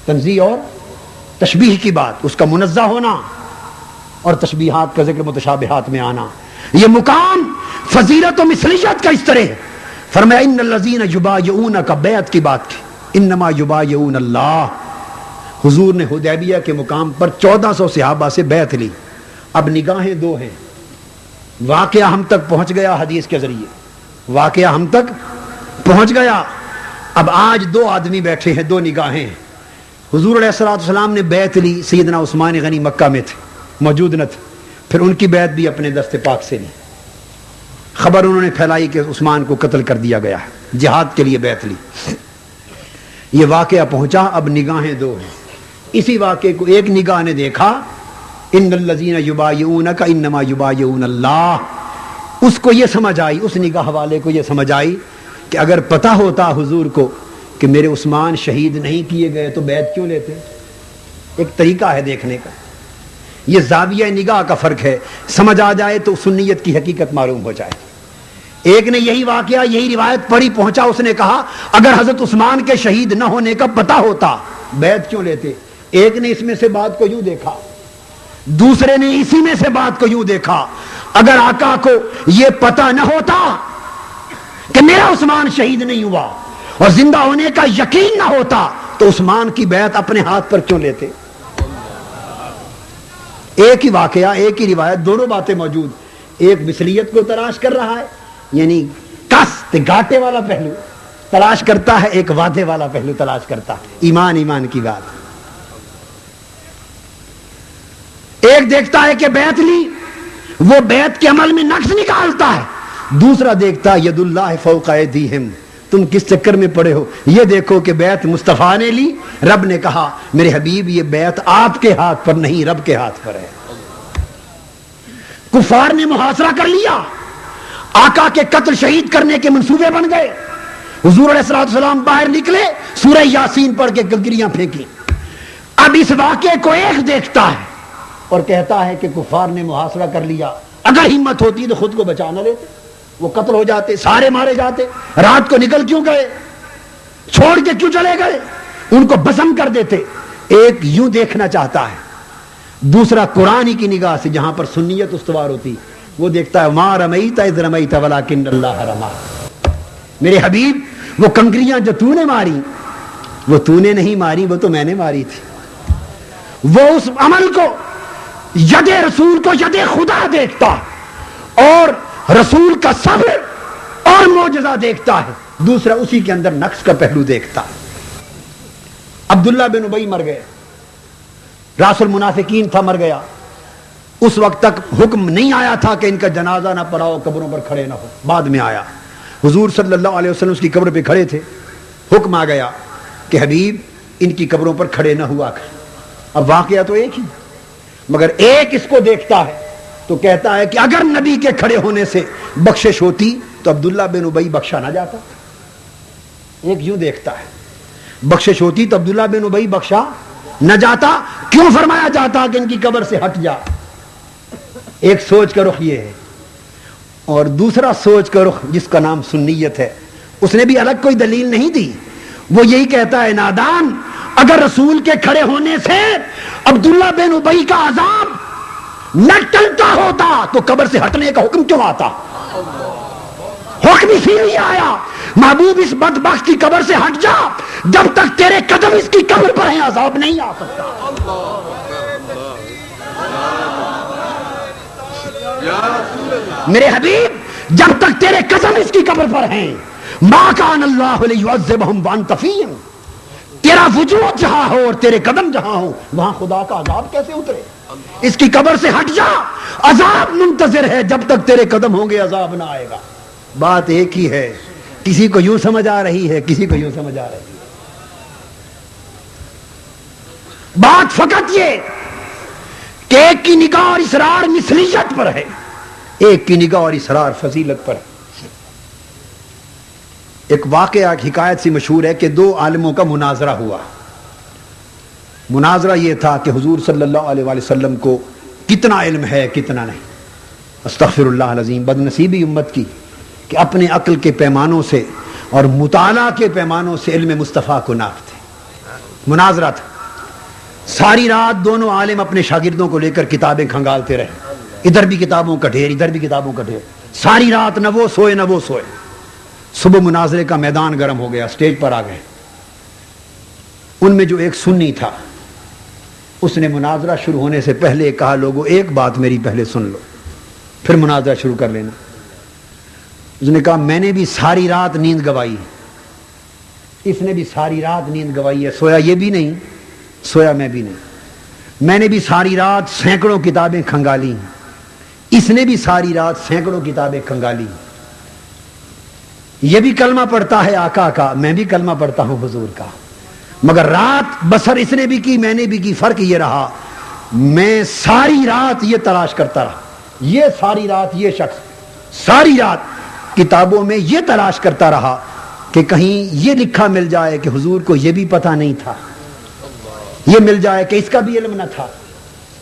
تنزیہ اور تشبیہ کی بات, اس کا منزہ ہونا اور تشبیہات کا ذکر متشابہات میں آنا. یہ مقام فضیلت و مثلیت کا اس طرح ہے. فرمایا ان الذین یبایعونک, بیعت کی بات کی, انما یبایعون اللہ. حضور نے حدیبیہ کے مقام پر 1400 صحابہ سے بیعت لی. اب نگاہیں دو ہیں, واقعہ ہم تک پہنچ گیا حدیث کے ذریعے, واقعہ ہم تک پہنچ گیا. اب آج دو آدمی بیٹھے ہیں, دو نگاہیں. حضور علیہ الصلوۃ والسلام نے بیعت لی, سیدنا عثمان غنی مکہ میں تھے, موجود نہ تھے, پھر ان کی بیعت بھی اپنے دست پاک سے لی. خبر انہوں نے پھیلائی کہ عثمان کو قتل کر دیا گیا ہے, جہاد کے لیے بیعت لی. یہ واقعہ پہنچا, اب نگاہیں دو ہیں. اسی واقعے کو ایک نگاہ نے دیکھا ان الذین یبایعونک انما یبایعون اللہ. اس کو یہ سمجھ آئی, اس نگاہ والے کو یہ سمجھ آئی کہ اگر پتہ ہوتا حضور کو کہ میرے عثمان شہید نہیں کیے گئے تو بیعت کیوں لیتے. ایک طریقہ ہے دیکھنے کا, یہ زاویہ نگاہ کا فرق ہے. سمجھ آ جائے تو سنیت کی حقیقت معلوم ہو جائے. ایک نے یہی واقعہ یہی روایت پڑھی پہنچا، اس نے کہا اگر حضرت عثمان کے شہید نہ ہونے کا پتہ ہوتا بیعت کیوں لیتے؟ ایک نے اس میں سے بات کو یوں دیکھا، دوسرے نے اسی میں سے بات کو یوں دیکھا، اگر آقا کو یہ پتہ نہ ہوتا کہ میرا عثمان شہید نہیں ہوا اور زندہ ہونے کا یقین نہ ہوتا تو عثمان کی بیعت اپنے ہاتھ پر کیوں لیتے؟ ایک ہی واقعہ، ایک ہی روایت، دونوں باتیں موجود. ایک مثلیت کو تلاش کر رہا ہے، یعنی کس گاٹے والا پہلو تلاش کرتا ہے، ایک وعدے والا پہلو تلاش کرتا ہے، ایمان کی بات. ایک دیکھتا ہے کہ بیعت لی، وہ بیعت کے عمل میں نقص نکالتا ہے، دوسرا دیکھتا ہے ید اللہ فوق ایدیہم، تم کس چکر میں پڑے ہو؟ یہ دیکھو کہ بیعت مصطفیٰ نے لی، رب نے کہا میرے حبیب یہ بیعت آپ کے ہاتھ پر نہیں رب کے ہاتھ پر ہے. کفار نے محاصرہ کر لیا، آقا کے قتل شہید کرنے کے منصوبے بن گئے. حضور علیہ السلام باہر نکلے، سورہ یاسین پڑھ کے گگریاں پھینکی. اب اس واقعے کو ایک دیکھتا ہے اور کہتا ہے کہ کفار نے محاصرہ کر لیا، اگر ہمت ہوتی تو خود کو بچا نہ لیتے، وہ قتل ہو جاتے، سارے مارے جاتے. رات کو نکل کیوں گئے؟ چھوڑ کے کیوں چلے گئے؟ ان کو بزم کر دیتے. ایک یوں دیکھنا چاہتا ہے، دوسرا قرآن کی نگاہ سے جہاں پر سنیت استوار ہوتی وہ دیکھتا ہے ما رمیت اذ رمیت ولکن اللہ رما. میرے حبیب وہ کنکریاں جو تو نے ماری وہ تو نے نہیں ماری، وہ تو میں نے ماری تھی. وہ اس عمل کو ید رسول کو ید خدا دیکھتا اور رسول کا صبر اور معجزہ دیکھتا ہے، دوسرا اسی کے اندر نقص کا پہلو دیکھتا ہے. عبداللہ بن ابی مر گئے، راس المنافقین تھا، مر گیا. اس وقت تک حکم نہیں آیا تھا کہ ان کا جنازہ نہ پڑھاؤ، قبروں پر کھڑے نہ ہو، بعد میں آیا. حضور صلی اللہ علیہ وسلم اس کی قبر پہ کھڑے تھے، حکم آ گیا کہ حبیب ان کی قبروں پر کھڑے نہ ہوا کر. اب واقعہ تو ایک ہی، مگر ایک اس کو دیکھتا ہے تو کہتا ہے کہ اگر نبی کے کھڑے ہونے سے بخشش ہوتی تو عبداللہ بن ابی بخشا نہ جاتا. ایک یوں دیکھتا ہے، بخشش ہوتی تو عبداللہ بن ابی بخشا نہ جاتا، کیوں فرمایا جاتا کہ ان کی قبر سے ہٹ جا. ایک سوچ کا رخ یہ ہے، اور دوسرا سوچ کا رخ جس کا نام سنیت ہے، اس نے بھی الگ کوئی دلیل نہیں دی. وہ یہی کہتا ہے نادان، اگر رسول کے کھڑے ہونے سے عبداللہ بن ابی کا عذاب نہ ٹلتا ہوتا تو قبر سے ہٹنے کا حکم کیوں آتا؟ حکم اسی لیے آیا محبوب اس بدبخت کی قبر سے ہٹ جا، جب تک تیرے قدم اس کی قبر پر ہیں عذاب نہیں آ سکتا. میرے حبیب جب تک تیرے قدم اس کی قبر پر ہیں، ما کان اللہ لیعذبہم وانت فیہم، تیرا وجود جہاں ہو اور تیرے قدم جہاں ہو وہاں خدا کا عذاب کیسے اترے؟ اس کی قبر سے ہٹ جا، عذاب منتظر ہے، جب تک تیرے قدم ہوں گے عذاب نہ آئے گا. بات ایک ہی ہے، کسی کو یوں سمجھ آ رہی ہے، کسی کو یوں سمجھ آ رہی ہے. بات فقط یہ کہ ایک کی نگاہ اور اصرار مثلیت پر ہے، ایک کی نگاہ اور اصرار فضیلت پر ہے. ایک واقعہ ایک حکایت سی مشہور ہے کہ دو عالموں کا مناظرہ ہوا. مناظرہ یہ تھا کہ حضور صلی اللہ علیہ وآلہ وسلم کو کتنا علم ہے کتنا نہیں. استغفر اللہ العظیم، بد نصیبی امت کی کہ اپنے عقل کے پیمانوں سے اور مطالعہ کے پیمانوں سے علم مصطفیٰ کو ناپتے. مناظرہ تھا، ساری رات دونوں عالم اپنے شاگردوں کو لے کر کتابیں کھنگالتے رہے، ادھر بھی کتابوں کا ڈھیر ادھر بھی کتابوں کا ڈھیر، ساری رات نہ وہ سوئے نہ وہ سوئے. صبح مناظرے کا میدان گرم ہو گیا، سٹیج پر آ گئے. ان میں جو ایک سنی تھا اس نے مناظرہ شروع ہونے سے پہلے کہا لوگوں ایک بات میری پہلے سن لو پھر مناظرہ شروع کر لینا. اس نے کہا میں نے بھی ساری رات نیند گوائی، اس نے بھی ساری رات نیند گوائی ہے، سویا یہ بھی نہیں سویا میں بھی نہیں. میں نے بھی ساری رات سینکڑوں کتابیں کھنگالی، اس نے بھی ساری رات سینکڑوں کتابیں کھنگالی. یہ بھی کلمہ پڑھتا ہے آقا کا، میں بھی کلمہ پڑھتا ہوں حضور کا، مگر رات بسر اس نے بھی کی میں نے بھی کی. فرق یہ رہا میں ساری رات یہ تلاش کرتا رہا، یہ ساری رات یہ شخص ساری رات کتابوں میں یہ تلاش کرتا رہا کہ کہیں یہ لکھا مل جائے کہ حضور کو یہ بھی پتہ نہیں تھا، یہ مل جائے کہ اس کا بھی علم نہ تھا،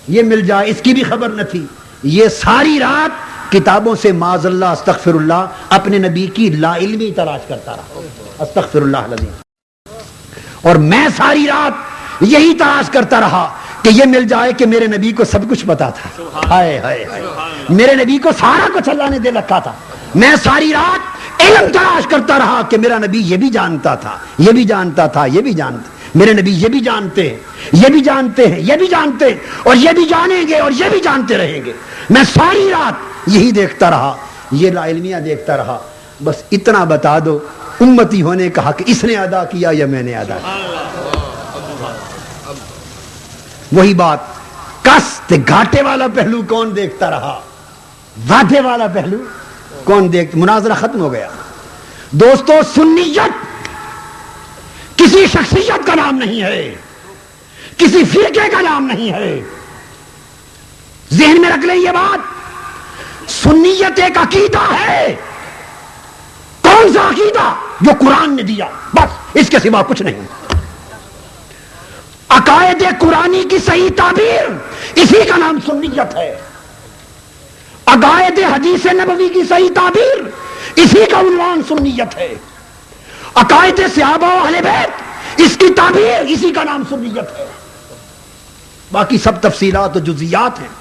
یہ مل جائے اس کی بھی خبر نہ تھی. یہ ساری رات کتابوں سے معاذ اللہ استغفر اللہ اپنے نبی کی لا علمی تلاش کرتا رہا، استغفر اللہ العظیم، اور میں ساری رات یہی تلاش کرتا رہا کہ یہ مل جائے کہ میرے نبی کو سب کچھ پتا تھا، ہائے ہائے ہائے، میرے نبی کو سارا کچھ اللہ نے دے رکھا تھا، میں ساری رات علم تلاش کرتا رہا کہ میرا نبی یہ بھی جانتا تھا، یہ بھی جانتا تھا، یہ بھی جانتا، میرے نبی یہ بھی جانتے ہیں، یہ بھی جانتے ہیں، یہ بھی جانتے ہیں، اور یہ بھی جانیں گے اور یہ بھی جانتے رہیں گے۔ میں ساری رات یہی دیکھتا رہا، یہ لا علمیہ دیکھتا رہا۔ بس اتنا بتا دو امتی ہونے کا حق اس نے ادا کیا یا میں نے ادا کیا؟ وہی بات، کست گھاٹے والا پہلو کون دیکھتا رہا، وعدے والا پہلو کون دیکھتا؟ مناظرہ ختم ہو گیا۔ دوستو، سنیت کسی شخصیت کا نام نہیں ہے، کسی فرقے کا نام نہیں ہے، ذہن میں رکھ لیں یہ بات۔ سنیت ایک عقیدہ ہے۔ کون سا عقیدہ؟ جو قرآن نے دیا، بس اس کے سوا کچھ نہیں۔ عقائد قرآنی کی صحیح تعبیر، اسی کا نام سنیت ہے۔ عقائد حدیث نبوی کی صحیح تعبیر، اسی کا عنوان سنیت ہے۔ عقائد صحابہ و اہل بیت، اس کی تعبیر، اسی کا نام سنیت ہے۔ باقی سب تفصیلات و جزیات ہیں۔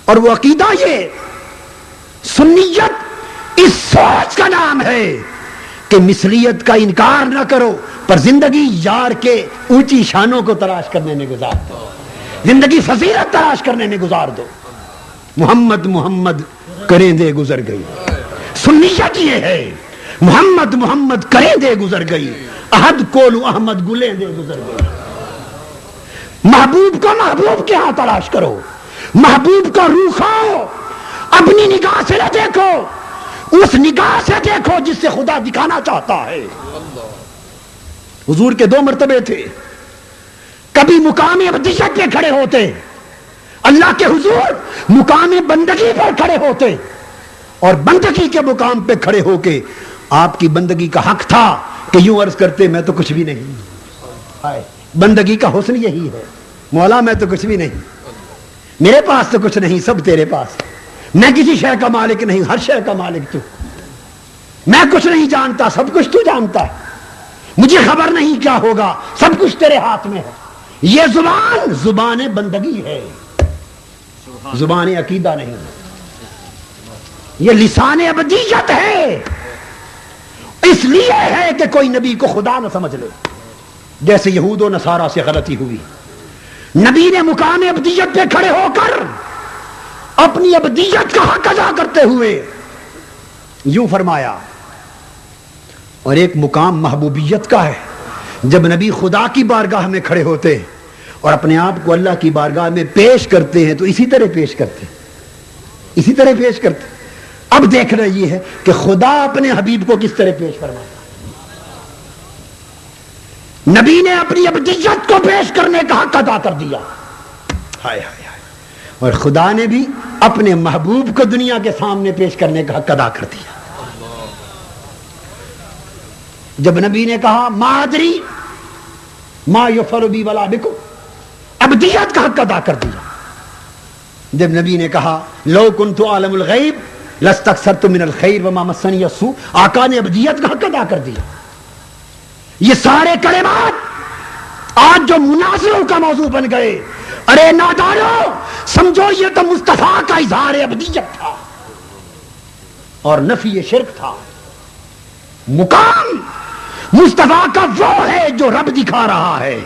اور وہ عقیدہ، یہ سنیت اس سوچ کا نام ہے کہ مثلیت کا انکار نہ کرو، پر زندگی یار کے اونچی شانوں کو تلاش کرنے میں گزار دو، زندگی فضیلت تلاش کرنے میں گزار دو۔ محمد محمد کریں دے گزر گئی، سنیت یہ ہے۔ محمد محمد کریں دے گزر گئی، احد کولو احمد گلیں دے گزر گئی۔ محبوب کو محبوب کے ہاں تلاش کرو، محبوب کا روح کھاؤ، اپنی نگاہ سے نہ دیکھو، اس نگاہ سے دیکھو جس سے خدا دکھانا چاہتا ہے۔ حضور کے دو مرتبے تھے، کبھی مقام ابدیت پہ کھڑے ہوتے، اللہ کے حضور مقام بندگی پر کھڑے ہوتے، اور بندگی کے مقام پہ کھڑے ہو کے آپ کی بندگی کا حق تھا کہ یوں عرض کرتے میں تو کچھ بھی نہیں۔ بندگی کا حسن یہی ہے، مولا میں تو کچھ بھی نہیں، میرے پاس تو کچھ نہیں، سب تیرے پاس، میں کسی شے کا مالک نہیں، ہر شے کا مالک تو، میں کچھ نہیں جانتا، سب کچھ تو جانتا ہے، مجھے خبر نہیں کیا ہوگا، سب کچھ تیرے ہاتھ میں ہے۔ یہ زبان، زبان بندگی ہے، زبان عقیدہ نہیں، یہ لسان ابدیت ہے۔ اس لیے ہے کہ کوئی نبی کو خدا نہ سمجھ لے، جیسے یہود و نصارہ سے غلطی ہوئی۔ نبی نے مقام ابدیت پہ کھڑے ہو کر اپنی ابدیت کا حق ادا کرتے ہوئے یوں فرمایا۔ اور ایک مقام محبوبیت کا ہے، جب نبی خدا کی بارگاہ میں کھڑے ہوتے اور اپنے آپ کو اللہ کی بارگاہ میں پیش کرتے ہیں تو اسی طرح پیش کرتے، اسی طرح پیش کرتے۔ اب دیکھنا یہ ہے کہ خدا اپنے حبیب کو کس طرح پیش فرماتا۔ نبی نے اپنی ابدیت کو پیش کرنے کا حق ادا کر دیا، ہائے ہائے ہائے، اور خدا نے بھی اپنے محبوب کو دنیا کے سامنے پیش کرنے کا حق ادا کر دیا۔ جب نبی نے کہا ما ادری ما یفعل بی ولا بکم، ابدیت کا حق ادا کر دیا۔ جب نبی نے کہا لو کنت عالم الغیب لاستکثرت من الخیر وما مسنی السوء، آقا نے ابدیت کا حق ادا کر دیا۔ یہ سارے کلمات آج جو مناظروں کا موضوع بن گئے، ارے نادانو سمجھو یہ تو مصطفیٰ کا اظہار ابدیت تھا اور نفی شرک تھا۔ مقام مصطفیٰ کا وہ ہے جو رب دکھا رہا ہے۔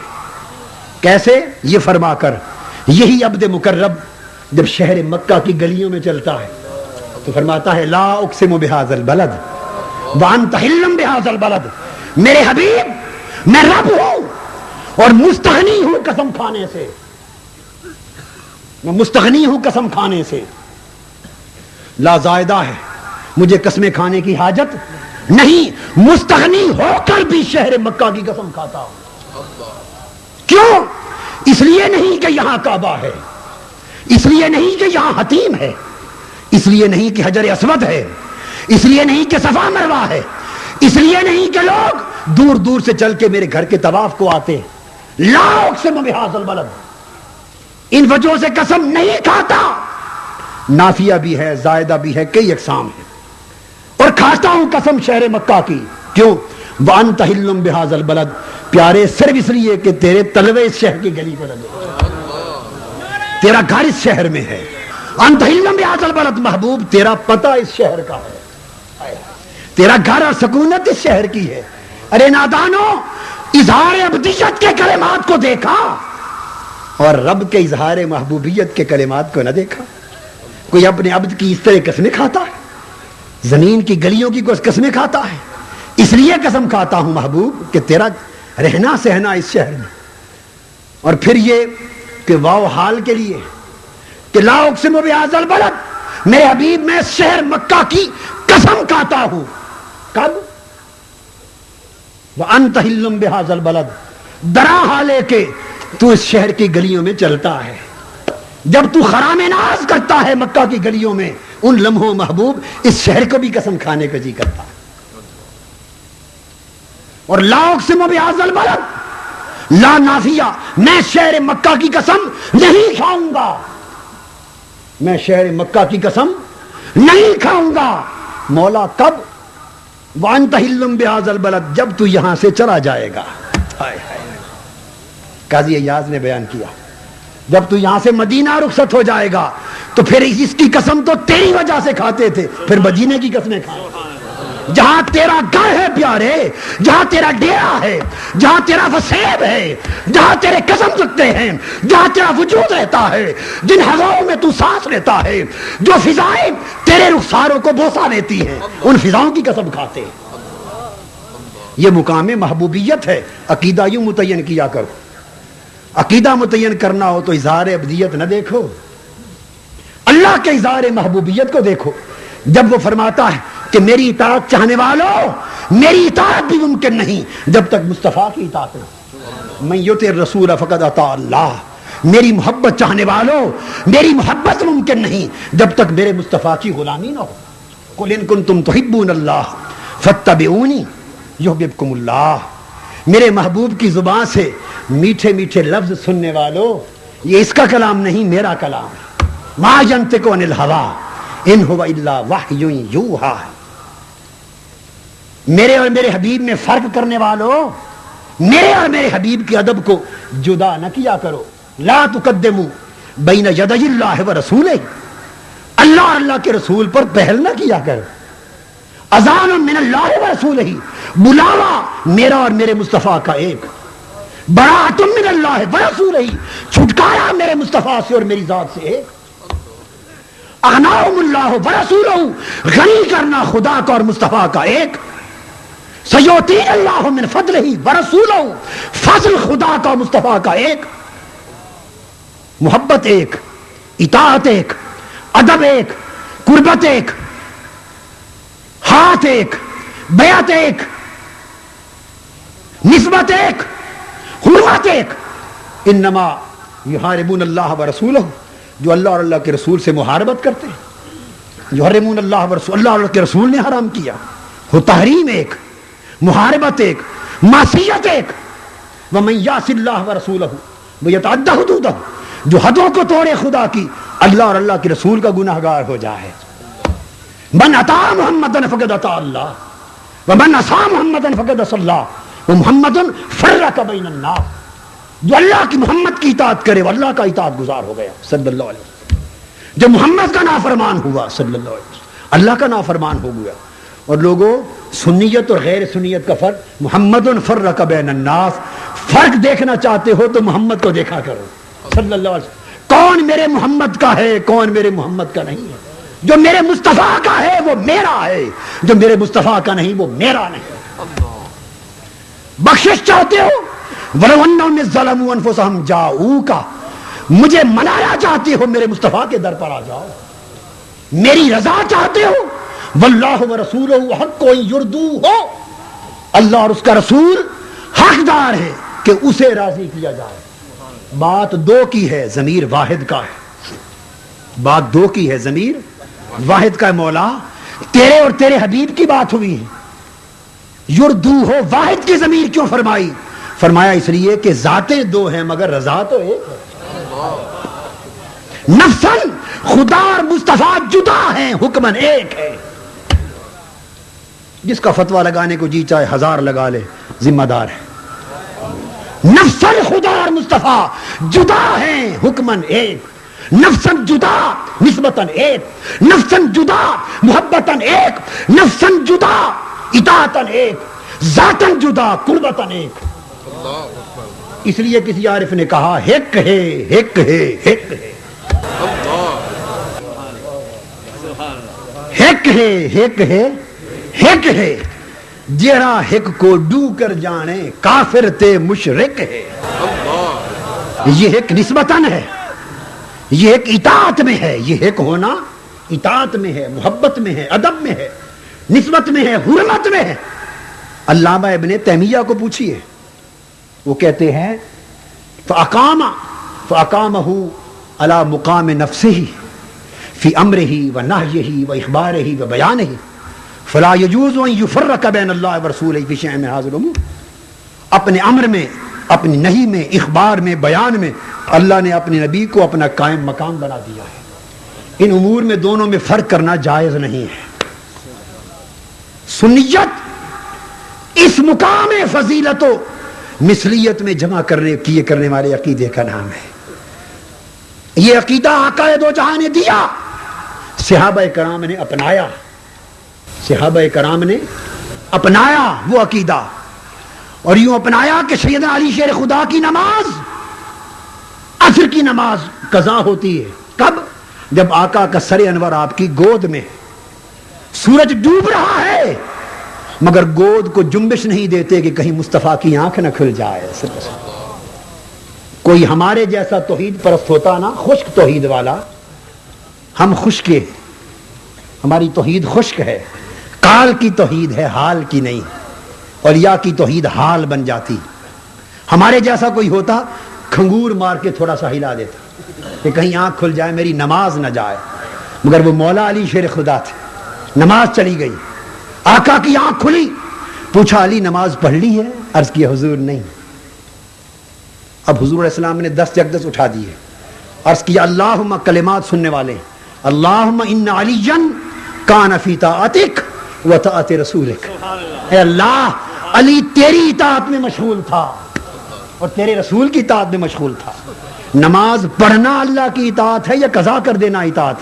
کیسے؟ یہ فرما کر، یہی عبد مکرم جب شہر مکہ کی گلیوں میں چلتا ہے تو فرماتا ہے لا اقسم بہذا البلد وانت حل بہذا البلد، میرے حبیب میں رب ہوں اور مستغنی ہوں قسم کھانے سے، میں مستغنی ہوں قسم کھانے سے، لا زائدہ ہے، مجھے قسمیں کھانے کی حاجت نہیں، مستغنی ہو کر بھی شہر مکہ کی قسم کھاتا ہوں۔ کیوں؟ اس لیے نہیں کہ یہاں کعبہ ہے، اس لیے نہیں کہ یہاں حتیم ہے، اس لیے نہیں کہ حجر اسود ہے، اس لیے نہیں کہ صفا مروہ ہے، اس لیے نہیں کہ لوگ دور دور سے چل کے میرے گھر کے طواف کو آتے ہیں۔ لا اقسم بہذا البلد، ان وجہوں سے قسم نہیں کھاتا نافیہ بھی ہے، زائدہ بھی ہے، کئی اقسام ہیں. اور کھاتا ہوں قسم شہر مکہ کی. کیوں؟ وَأَنْتَ حِلٌّ بِهَذَا الْبَلَدِ، پیارے صرف اس لیے کہ تیرے تلوے اس شہر کی گلی کو لگے، تیرا گھر اس شہر میں ہے. أَنْتَ حِلٌّ بِهَذَا الْبَلَدِ، محبوب تیرا پتہ اس شہر کا ہے، تیرا گھر اور سکونت اس شہر کی ہے. ارے نادانو، اظہار عبدیت کے کلمات کو دیکھا اور رب کے اظہار محبوبیت کے کلمات کو نہ دیکھا. کوئی اپنے عبد کی اس طرح قسمیں کھاتا ہے، زمین کی گلیوں کی کوئی قسمیں کھاتا ہے. اس لیے قسم کھاتا ہوں محبوب کہ تیرا رہنا سہنا اس شہر میں. اور پھر یہ کہ واو حال کے لیے کہ لا اقسم بہذا البلد، میرے حبیب میں شہر مکہ کی قسم کھاتا ہوں. کب؟ وَأَنْتَ حِلٌّ بِهَذَا الْبَلَدِ، درا حالے کہ تو اس شہر کی گلیوں میں چلتا ہے. جب تو خرام ناز کرتا ہے مکہ کی گلیوں میں، ان لمحوں محبوب اس شہر کو بھی قسم کھانے کا جی کرتا ہے. اور لا اقسم بہذا البلد، لا نافیہ، میں شہر مکہ کی قسم نہیں کھاؤں گا، میں شہر مکہ کی قسم نہیں کھاؤں گا. مولا کب؟ وَأَنْتَ حِلٌّ بِهَذَا الْبَلَدِ، جب تو یہاں سے چلا جائے گا. قاضی ایاز نے بیان کیا جب تو یہاں سے مدینہ رخصت ہو جائے گا تو پھر اس کی قسم تو تیری وجہ سے کھاتے تھے، پھر مدینے کی قسمیں کھائیں. جہاں تیرا گھر ہے پیارے، جہاں تیرا ڈیرا ہے، جہاں تیرا وسیب ہے، جہاں تیرے قسم سکتے ہیں، جہاں تیرا وجود رہتا ہے، جن ہواؤں میں تو سانس لیتا ہے، جو فضائیں تیرے رخساروں کو بوسہ دیتی ہیں، ان فضاؤں کی قسم کھاتے ہیں. یہ مقام محبوبیت ہے. عقیدہ یوں متعین کیا کرو. عقیدہ متعین کرنا ہو تو اظہار عبدیت نہ دیکھو، اللہ کے اظہار محبوبیت کو دیکھو. جب وہ فرماتا ہے کہ میری اطاعت چاہنے والوں، میری اطاعت بھی ممکن نہیں جب تک مصطفیٰ کی اطاعت نہ، من یطع الرسول فقد اطاع اللہ، میری محبت چاہنے والوں میری محبت ممکن نہیں جب تک میرے مصطفیٰ کی غلامی نہ ہو. قل ان کنتم تحبون اللہ فاتبعونی یحببکم اللہ. میرے محبوب کی زبان سے میٹھے میٹھے لفظ سننے والوں، یہ اس کا کلام نہیں، میرا کلام ہے. ما ینطق عن الہوی ان هو الا وحی یوحی. میرے اور میرے حبیب میں فرق کرنے والوں، میرے اور میرے حبیب کے ادب کو جدا نہ کیا کرو. لا تقدموا بین یدی اللہ و رسولہ، اللہ اور اللہ کے رسول پر پہل نہ کیا کرو. اذان من اللہ و رسولہ، بلاوا میرا اور میرے مصطفیٰ کا ایک. براۃ من اللہ و رسولہ، چھٹکارا میرے مصطفیٰ سے اور میری ذات سے ایک. اغناہم اللہ و رسولہ، غنی کرنا خدا کا اور مصطفیٰ کا ایک. سیؤتی اللہ من فضلہ و رسولہ، فضل خدا کا مصطفیٰ کا ایک. محبت ایک، اطاعت ایک، ادب ایک، قربت ایک، ہاتھ ایک، بیعت ایک، نسبت ایک، حرمت ایک. انما یحاربون اللہ و رسولہ، جو اللہ اور اللہ کے رسول سے محاربت کرتے ہیں. یحرمون اللہ و رسول، اللہ اور اللہ کے رسول نے حرام کیا. وہ تحریم ایک، محاربت ایک، معصیت ایک. ومن یعص اللہ و رسولہ ویتعدی حدودہ، جو حدوں کو توڑے خدا کی، اللہ اور اللہ کے رسول کا گناہگار ہو جائے. من اطاع محمدا فقد اطاع اللہ ومن عصى محمدا فقد عصى اللہ ومحمد فرق بین الناس. جو اللہ کی محمد کی اطاعت کرے وہ اللہ کا اطاعت گزار ہو گیا صلی اللہ علیہ وسلم. جو محمد کا نافرمان ہوا صلی اللہ علیہ وسلم، اللہ کا نافرمان ہو گیا. اور لوگوں، سنیت اور غیر سنیت کا فرق، محمد فرق بین الناس، فرق دیکھنا چاہتے ہو تو محمد کو دیکھا کرو صلی اللہ علیہ وسلم. کون میرے محمد کا ہے، کون میرے محمد کا نہیں ہے. جو میرے مصطفیٰ کا ہے وہ میرا ہے، جو میرے مصطفیٰ کا نہیں وہ میرا نہیں. بخشش چاہتے ہو، وَلَوْ أَنَّهُمْ إِذْ ظَلَمُوا أَنفُسَهُمْ جَاءُوكَ، مجھے منایا چاہتے ہو میرے مصطفیٰ کے در پر آ جاؤ. میری رضا چاہتے ہو، وَاللَّهُ وَرَسُولُهُ حَقٌّ أَن يُرْضُوهُ، اللہ اور اس کا رسول حقدار ہے کہ اسے راضی کیا جائے. بات دو کی ہے، ضمیر واحد کا ہے. بات دو کی ہے، ضمیر واحد کا ہے. مولا تیرے اور تیرے حبیب کی بات ہوئی ہے. یردو ہو، واحد کی ضمیر کیوں فرمائی؟ فرمایا اس لیے کہ ذاتیں دو ہیں مگر رضا تو ایک ہے. نفسن خدا اور مصطفیٰ جدا ہیں، حکمن ایک ہے. جس کا فتویٰ لگانے کو جی چاہے 1000 لگا لے، ذمہ دار ہے. نفسن خدا اور مصطفیٰ جدا ہیں، حکمن ایک. نفسن جدا نسبتاً ایک، نفسن جدا محبتاً ایک، نفسن جدا اطاعتاً ایک، ذاتاً جدا قربتاً ایک. اس لیے کسی عارف نے کہا ہک ہے ہک ہے ہک ہے، ہک ہے ہک ہے ہک ہے. جیڑا ہک کو ڈو کر جانے کافر تے مشرک ہے. یہ ایک نسبتاً ہے، یہ ایک اطاعت میں ہے. یہ ایک ہونا اطاعت میں ہے، محبت میں ہے، ادب میں ہے، نسبت میں ہے، حرمت میں ہے. علامہ ابن تیمیہ کو پوچھئے، وہ کہتے ہیں فَأَقَامَهُ عَلَى مُقَامِ نَفْسِهِ فِي أَمْرِهِ وَنَهْيِهِ وَإِخْبَارِهِ وَبَيَانِهِ فَلَا يَجُوزُ أَن يُفَرَّقَ بَيْنَ اللَّهِ وَرَسُولِهِ فِي شَيْءٍ مِنْ هَذِهِ الْأُمُورِ. اپنے امر میں، اپنی نہی میں، اخبار میں، بیان میں اللہ نے اپنے نبی کو اپنا قائم مقام بنا دیا ہے. ان امور میں دونوں میں فرق کرنا جائز نہیں ہے. سنیت اس مقام فضیلت و مثلیت میں جمع کرنے والے عقیدے کا نام ہے. یہ عقیدہ آقا دو جہاں نے دیا، صحابہ کرام نے اپنایا، صحابہ کرام نے اپنایا وہ عقیدہ. اور یوں اپنایا کہ سیدنا علی شیر خدا کی نماز، عصر کی نماز قضا ہوتی ہے. کب؟ جب آقا کا سر انور آپ کی گود میں، سورج ڈوب رہا ہے مگر گود کو جنبش نہیں دیتے کہ کہیں مصطفیٰ کی آنکھ نہ کھل جائے. کوئی ہمارے جیسا توحید پرست ہوتا نا، خشک توحید والا، ہم خشک، ہماری توحید خشک ہے، قال کی توحید ہے، حال کی نہیں. اور یا کی توحید حال بن جاتی. ہمارے جیسا کوئی ہوتا کھنگور مار کے تھوڑا سا ہلا دیتا کہ کہیں آنکھ کھل جائے، میری نماز نہ جائے. مگر وہ مولا علی شیر خدا تھے. نماز چلی گئی، آقا کی آنکھ کھلی، پوچھا علی نماز پڑھ لی ہے؟ عرض کیا حضور نہیں. اب حضور علیہ السلام نے 10 اقدس اٹھا دیے. عرض کیا اللہم، کلمات سننے والے، اللہم ان علی کان فی طاعتک و طاعت رسولک. اے اللہ، علی تیری اطاعت میں مشغول تھا اور تیرے رسول کی اطاعت میں مشغول تھا. نماز پڑھنا اللہ کی اطاعت ہے یا قضا کر دینا اطاعت؟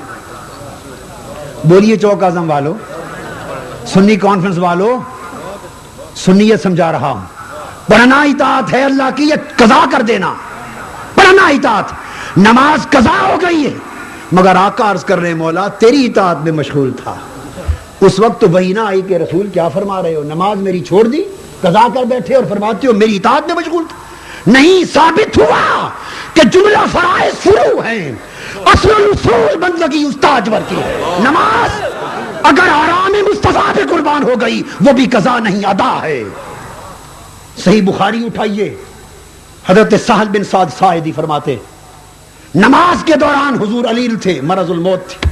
بولیے چوک اعظم والو، سنی کانفرنس والو، سنیت سمجھا رہا ہوں. پڑھنا اطاعت ہے اللہ کی یا قضا کر دینا؟ پڑھنا اطاعت. نماز قضا ہو گئی ہے مگر آقا عرض کر رہے ہیں مولا تیری اطاعت میں مشغول تھا. اس وقت تو وہی نہ آئی کہ رسول کیا فرما رہے ہو، نماز میری چھوڑ دی، قضا کر بیٹھے اور فرماتے ہو میری اطاعت میں مشغول تھا. نہیں، ثابت ہوا کہ جملہ فرائض فروع ہیں، اصل الاصول بندگی استاجور کی ہے. نماز اگر آرام مصطفیٰ پہ قربان ہو گئی وہ بھی قضا نہیں، ادا ہے. صحیح بخاری اٹھائیے، حضرت سہل بن سعد ساعدی فرماتے نماز کے دوران حضور علیل تھے، مرض الموت تھی.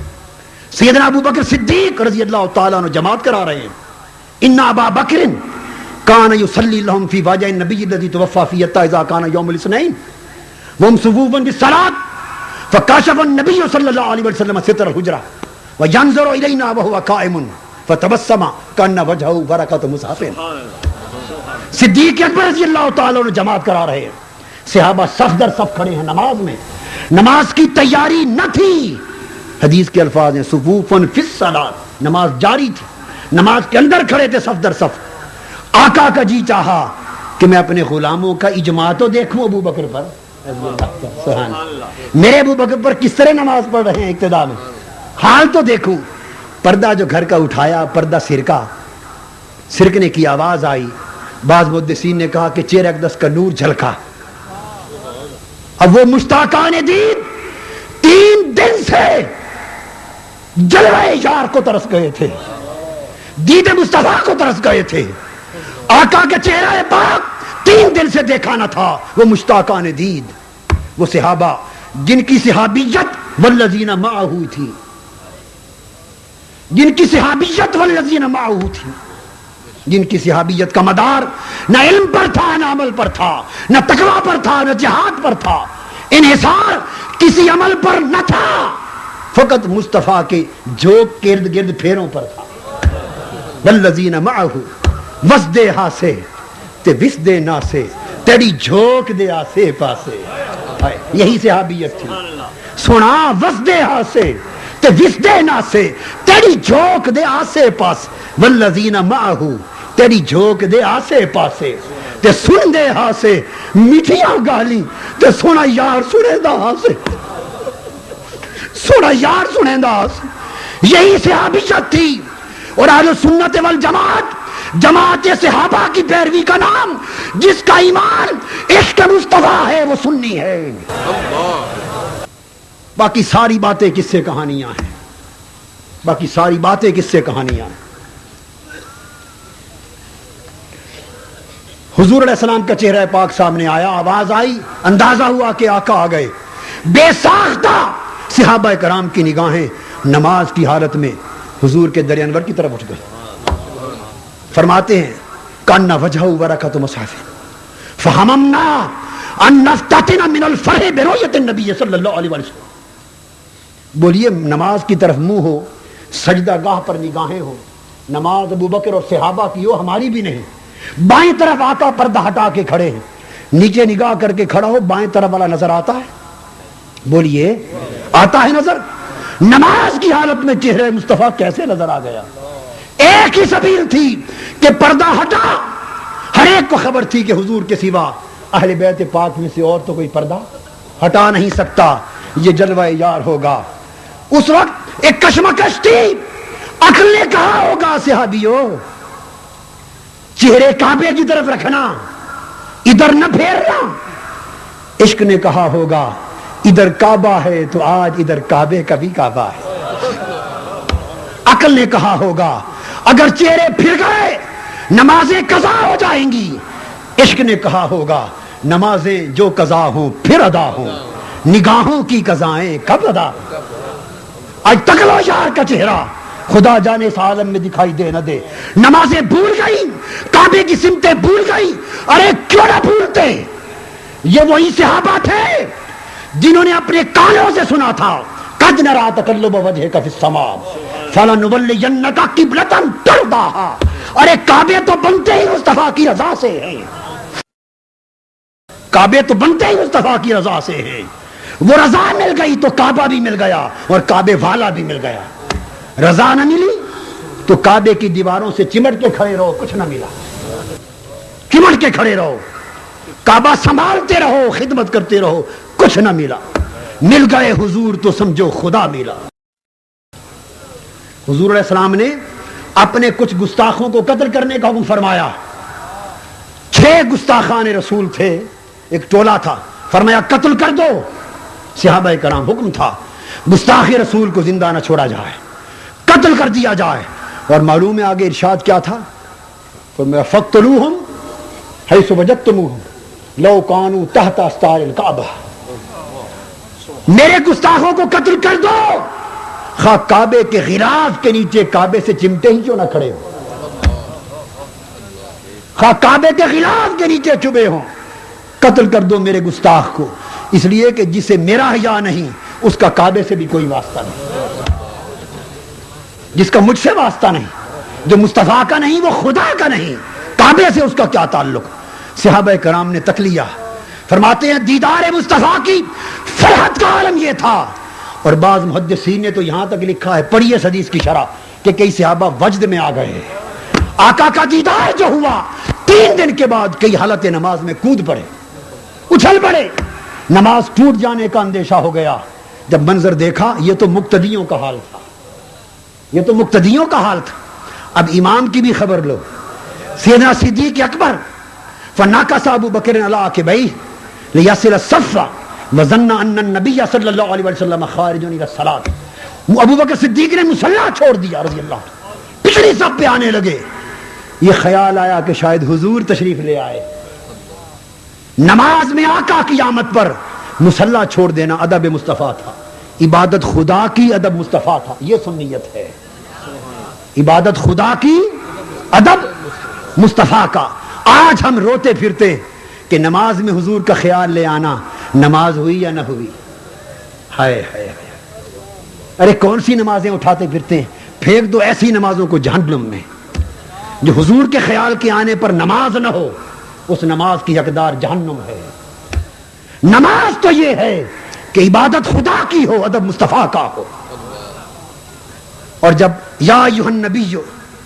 سیدنا ابو بکر صدیق رضی اللہ تعالیٰ عنہ جماعت کرا رہے ہیں. ان ابا بکر کان یصلی لهم فی واجہ النبی الذی توفی فیہ حتی اذا کان یوم الاثنین وهم صفوف بالصلاۃ فکاشف النبی صلی اللہ علیہ وسلم ستر الحجرہ وینظر الینا وهو قائم فتبسم کان وجهه برکۃ مصحف. صدیق اکبر رضی اللہ تعالیٰ عنہ جماعت کرا رہے ہیں، صحابہ صف در صف کھڑے ہیں نماز میں. نماز کی تیاری نہ تھی. حدیث کے الفاظ ہیں صفوفن فی الصلاۃ، نماز جاری تھی، نماز کے اندر کھڑے تھے صف در صف. آقا کا جی چاہا کہ میں اپنے غلاموں کا اجماع تو دیکھوں ابو بکر پر. سبحان اللہ، میرے ابو بکر پر کس طرح نماز پڑھ رہے ہیں ابتدا میں، حال تو دیکھوں. پردہ جو گھر کا اٹھایا، پردہ سرکنے کی آواز آئی. بعض محدثین نے کہا کہ چہرہ اقدس کا نور جھلکا. اب وہ مشتاقان دید 3 دن سے جلوہ یار کو ترس گئے تھے، دید مصطفیٰ کو ترس گئے تھے. آقا کے چہرہ پاک 3 دن سے دیکھا نہ تھا. وہ مشتاقان دید، وہ صحابہ جن کی صحابیت والذین معہ تھی، جن کی صحابیت والذین معہ تھی، جن کی صحابیت کا مدار نہ علم پر تھا، نہ عمل پر تھا، نہ تقویٰ پر تھا، نہ جہاد پر تھا، انحصار کسی عمل پر نہ تھا. فقط مصطفیٰ کے جھوک گرد گرد پھیروں پر تھا. والذین معہ وسدے ہاسے تے وسدے ناسے تیری جھوک دے آسے پاسے. یہی صحابیت تھی. سنا وسدے ہاسے تے وسدے ناسے تیری جھوک دے آسے پاس. والذین معہ تیری جھوک دے آسے پاسے تے سن دے ہاسے میٹھیاں گالی تے سونا یار سنے دا ہاسے. سونا یار سنے دا ہاسے. یہی صحابیت تھی. اور اہل سنت والجماعت جماعت صحابہ کی پیروی کا نام جس کا ایمان عشق مصطفیٰ ہے وہ سنی ہے. باقی ساری باتیں کس سے کہانیاں ہیں. باقی ساری باتیں کس سے کہانیاں ہیں. حضور علیہ السلام کا چہرہ پاک سامنے آیا, آواز آئی, اندازہ ہوا کہ آقا آ گئے. بے ساختہ صحابہ کرام کی نگاہیں نماز کی حالت میں حضور کے در انور کی طرف اٹھ گئی. فرماتے ہیں کان وجہ برکۃ مصحف فہممنا ان نفتتن من الفرح برؤیت النبی صلی اللہ علیہ وسلم. بولیے نماز کی طرف منہ ہو, سجدہ گاہ پر نگاہیں ہو. نماز ابو بکر اور صحابہ کی ہو, ہماری بھی نہیں. بائیں طرف آقا پردہ ہٹا کے کھڑے ہیں, نیچے نگاہ کر کے کھڑا ہو, بائیں طرف والا نظر آتا ہے. بولیے آتا ہے نظر. نماز کی حالت میں چہرہ مصطفیٰ کیسے نظر آ گیا. ایک ہی سبیل تھی کہ پردہ ہٹا. ہر ایک کو خبر تھی کہ حضور کے سوا اہل بیت پاک میں سے اور تو کوئی پردہ ہٹا نہیں سکتا. یہ جلوہ یار ہوگا. اس وقت ایک کشمکش تھی. عقل نے کہا ہوگا صحابیوں چہرے کعبے کی طرف رکھنا, ادھر نہ پھیرنا. عشق نے کہا ہوگا ادھر کعبہ ہے تو آج ادھر کعبے کا بھی کعبہ ہے. عقل نے کہا ہوگا اگر چہرے پھر گئے نمازیں قضا ہو جائیں گی. عشق نے کہا ہوگا نمازیں جو قضا ہوں پھر ادا ہوں, نگاہوں کی قضائیں کب ادا. آج تک لو یار کا چہرہ خدا جانے اس عالم میں دکھائی دے نہ دے. نمازیں بھول گئی, کعبے کی سمتیں بھول گئی. ارے کیوں نہ بھولتے. یہ وہی صحابہ تھے جنہوں نے اپنے کانوں سے سنا تھا قد نرا تقلب وجهك في السماء فلنولینک قبلۃ ترضاها. ارے کعبے تو بنتے ہی مصطفیٰ کی رضا سے ہیں. کعبے تو بنتے ہی مصطفیٰ کی رضا سے ہیں. وہ رضا مل گئی تو کعبہ بھی مل گیا اور کعبے والا بھی مل گیا. رضا نہ ملی تو کعبے کی دیواروں سے چمٹ کے کھڑے رہو, کچھ نہ ملا. چمٹ کے کھڑے رہو, کعبہ سنبھالتے رہو, خدمت کرتے رہو, کچھ نہ ملا. مل گئے حضور تو سمجھو خدا ملا. حضور علیہ السلام نے اپنے کچھ گستاخوں کو قتل کرنے کا حکم فرمایا. 6 گستاخان رسول تھے, ایک ٹولہ تھا. فرمایا قتل کر دو. صحابہ کرام حکم تھا گستاخ رسول کو زندہ نہ چھوڑا جائے, قتل کر دیا جائے. اور معلوم ہے آگے ارشاد کیا تھا. فرمایا فقتلوہم حیث وجدتموہم لو کانوا تحت استار الکعبہ. میرے گستاخوں کو قتل کر دو, خواہ کعبے کے غلاف کے نیچے کعبے سے چمٹے ہی کیوں نہ کھڑے ہو, خواہ کعبے کے غلاف کے نیچے چھپے ہوں. قتل کر دو میرے گستاخ کو, اس لیے کہ جسے میرا حیا نہیں اس کا کعبے سے بھی کوئی واسطہ نہیں. جس کا مجھ سے واسطہ نہیں, جو مصطفیٰ کا نہیں وہ خدا کا نہیں, کعبے سے اس کا کیا تعلق. صحابہ کرام نے تکلیہ. فرماتے ہیں دیدار مصطفیٰ کی فرحت کا عالم یہ تھا. اور بعض محدثین نے تو یہاں تک لکھا ہے, پڑھیے اس حدیث کی شرح, کہ کئی صحابہ وجد میں آ گئے. آقا کا دیدار جو ہوا 3 دن کے بعد کئی حالت نماز میں کود پڑے, اچھل پڑے. نماز ٹوٹ جانے کا اندیشہ ہو گیا. جب منظر دیکھا یہ تو مقتدیوں کا حال تھا, یہ تو مقتدیوں کا حال تھا. اب امام کی بھی خبر لو. سیدنا صدیق اکبر فناکس ابو بکر علی عقبیہ لیصل الصف وظن ان النبی صلی اللہ علیہ وسلم خارج الی الصلاۃ. ابو بکر صدیق نے مصلی چھوڑ دیا رضی اللہ, پچھلی صف پہ آنے لگے. یہ خیال آیا کہ شاید حضور تشریف لے آئے. نماز میں آقا کی آمد پر مصلی چھوڑ دینا ادب مصطفیٰ تھا. عبادت خدا کی ادب مصطفیٰ تھا. یہ سنیت ہے, عبادت خدا کی ادب مصطفیٰ کا. آج ہم روتے پھرتے کہ نماز میں حضور کا خیال لے آنا, نماز ہوئی یا نہ ہوئی. ہائے ہائے ارے کون سی نمازیں اٹھاتے پھرتے ہیں؟ پھینک دو ایسی نمازوں کو جہنم میں جو حضور کے خیال کے آنے پر نماز نہ ہو، اس نماز کی حقدار جہنم ہے۔ نماز تو یہ ہے کہ عبادت خدا کی ہو، ادب مصطفیٰ کا ہو۔ اور جب یا ایھا النبی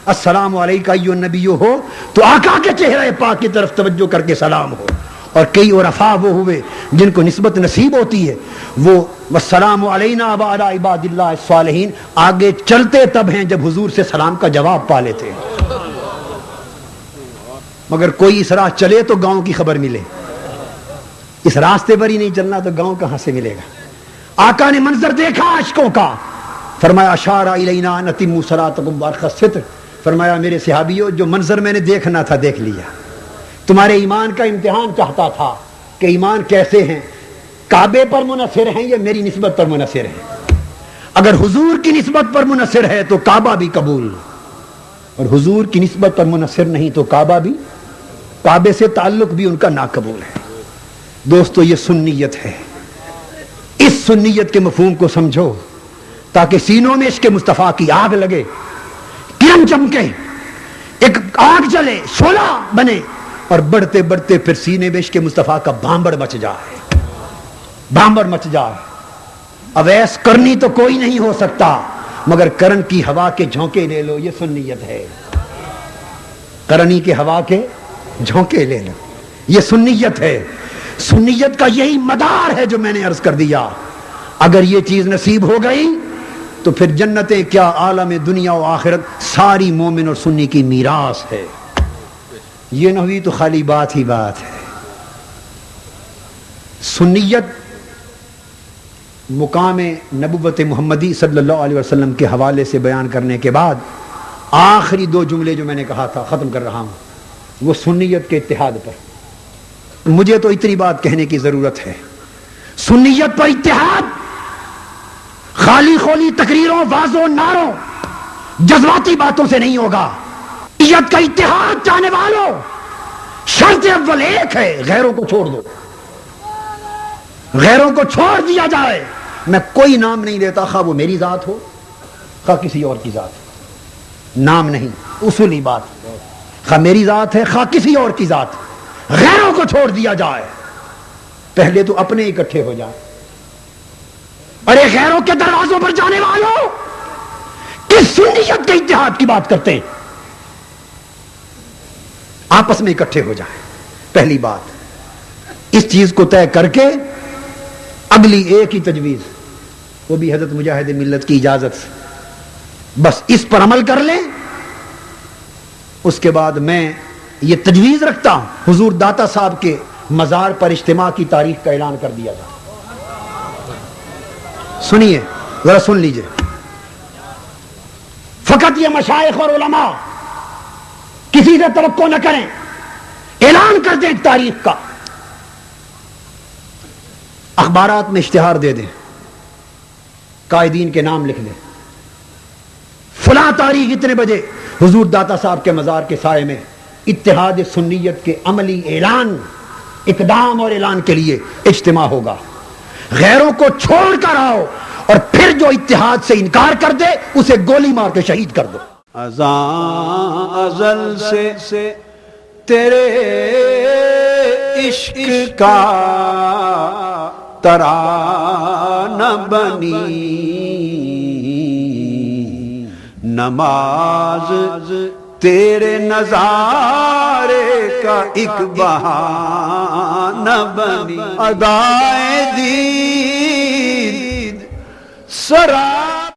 السلام علیکہ ایھا النبی ہو تو آقا کے چہرے پاک کی طرف توجہ کر کے سلام ہو۔ اور کئی عرفاء وہ ہوئے جن کو نسبت نصیب ہوتی ہے، وہ والسلام علینا وعلی عباد اللہ الصالحین آگے چلتے تب ہیں جب حضور سے سلام کا جواب پا لیتے ہیں۔ مگر کوئی اس راہ چلے تو گاؤں کی خبر ملے، اس راستے پر ہی نہیں چلنا تو گاؤں کہاں سے ملے گا؟ آقا نے منظر دیکھا عاشقوں کا، فرمایا اشار الینا ان اتموا صلاتکم وارخوا الستر، فرمایا میرے صحابیوں جو منظر میں نے دیکھنا تھا دیکھ لیا، تمہارے ایمان کا امتحان چاہتا تھا کہ ایمان کیسے ہیں، کعبے پر منحصر ہیں یا میری نسبت پر منحصر ہیں؟ اگر حضور کی نسبت پر منحصر ہے تو کعبہ بھی قبول، اور حضور کی نسبت پر منحصر نہیں تو کعبہ بھی، کعبے سے تعلق بھی ان کا ناقبول ہے۔ دوستو یہ سنیت ہے، اس سنیت کے مفہوم کو سمجھو تاکہ سینوں میں عشق مصطفیٰ کی آگ لگے، کرن چمکے، ایک آگ جلے، شعلہ بنے، اور بڑھتے بڑھتے پھر سینے میں عشق مصطفیٰ کا بھانبڑ مچ جائے، بھانبڑ مچ جائے۔ اویس کرنی تو کوئی نہیں ہو سکتا، مگر کرن کی ہوا کے جھونکے لے لو، یہ سنیت ہے۔ کرنی کے ہوا کے جھونکے لے لو، یہ سنیت ہے۔ سنیت کا یہی مدار ہے جو میں نے عرض کر دیا۔ اگر یہ چیز نصیب ہو گئی تو پھر جنتیں کیا، عالم دنیا و آخرت ساری مومن اور سنی کی میراث ہے۔ یہ نہ ہوئی تو خالی بات ہی بات ہے۔ سنیت مقام نبوت محمدی صلی اللہ علیہ وسلم کے حوالے سے بیان کرنے کے بعد آخری دو جملے جو میں نے کہا تھا ختم کر رہا ہوں، وہ سنیت کے اتحاد پر۔ مجھے تو اتنی بات کہنے کی ضرورت ہے، سنیت پر اتحاد خالی خولی تقریروں، وعظوں، نعروں، جذباتی باتوں سے نہیں ہوگا۔ سنیت کا اتحاد چاہنے والوں، شرط اول ایک ہے، غیروں کو چھوڑ دو، غیروں کو چھوڑ دیا جائے۔ میں کوئی نام نہیں لیتا، خواہ وہ میری ذات ہو خواہ کسی اور کی ذات ہو، نام نہیں، اصولی بات، خواہ میری ذات ہے خواہ کسی اور کی ذات، غیروں کو چھوڑ دیا جائے۔ پہلے تو اپنے اکٹھے ہو جائیں۔ ارے غیروں کے دروازوں پر جانے والوں، کس سنیت کے اتحاد کی بات کرتے ہیں؟ آپس میں اکٹھے ہو جائیں، پہلی بات۔ اس چیز کو طے کر کے اگلی ایک ہی تجویز، وہ بھی حضرت مجاہد ملت کی اجازت سے، بس اس پر عمل کر لیں۔ اس کے بعد میں یہ تجویز رکھتا ہوں، حضور داتا صاحب کے مزار پر اجتماع کی تاریخ کا اعلان کر دیا جائے۔ سنیے، ذرا سن لیجئے، فقط یہ مشائخ اور علماء کسی سے توقع نہ کریں، اعلان کر دیں تاریخ کا، اخبارات میں اشتہار دے دیں، قائدین کے نام لکھ دیں، فلاں تاریخ اتنے بجے حضور داتا صاحب کے مزار کے سائے میں اتحاد سنیت کے عملی اعلان، اقدام اور اعلان کے لیے اجتماع ہوگا۔ غیروں کو چھوڑ کر آؤ، اور پھر جو اتحاد سے انکار کر دے اسے گولی مار کے شہید کر دو۔ ازاں ازل سے تیرے عشق کا ترانہ بنی، نماز تیرے نظارے کا ایک بہانہ بنی، ادائے دید سراب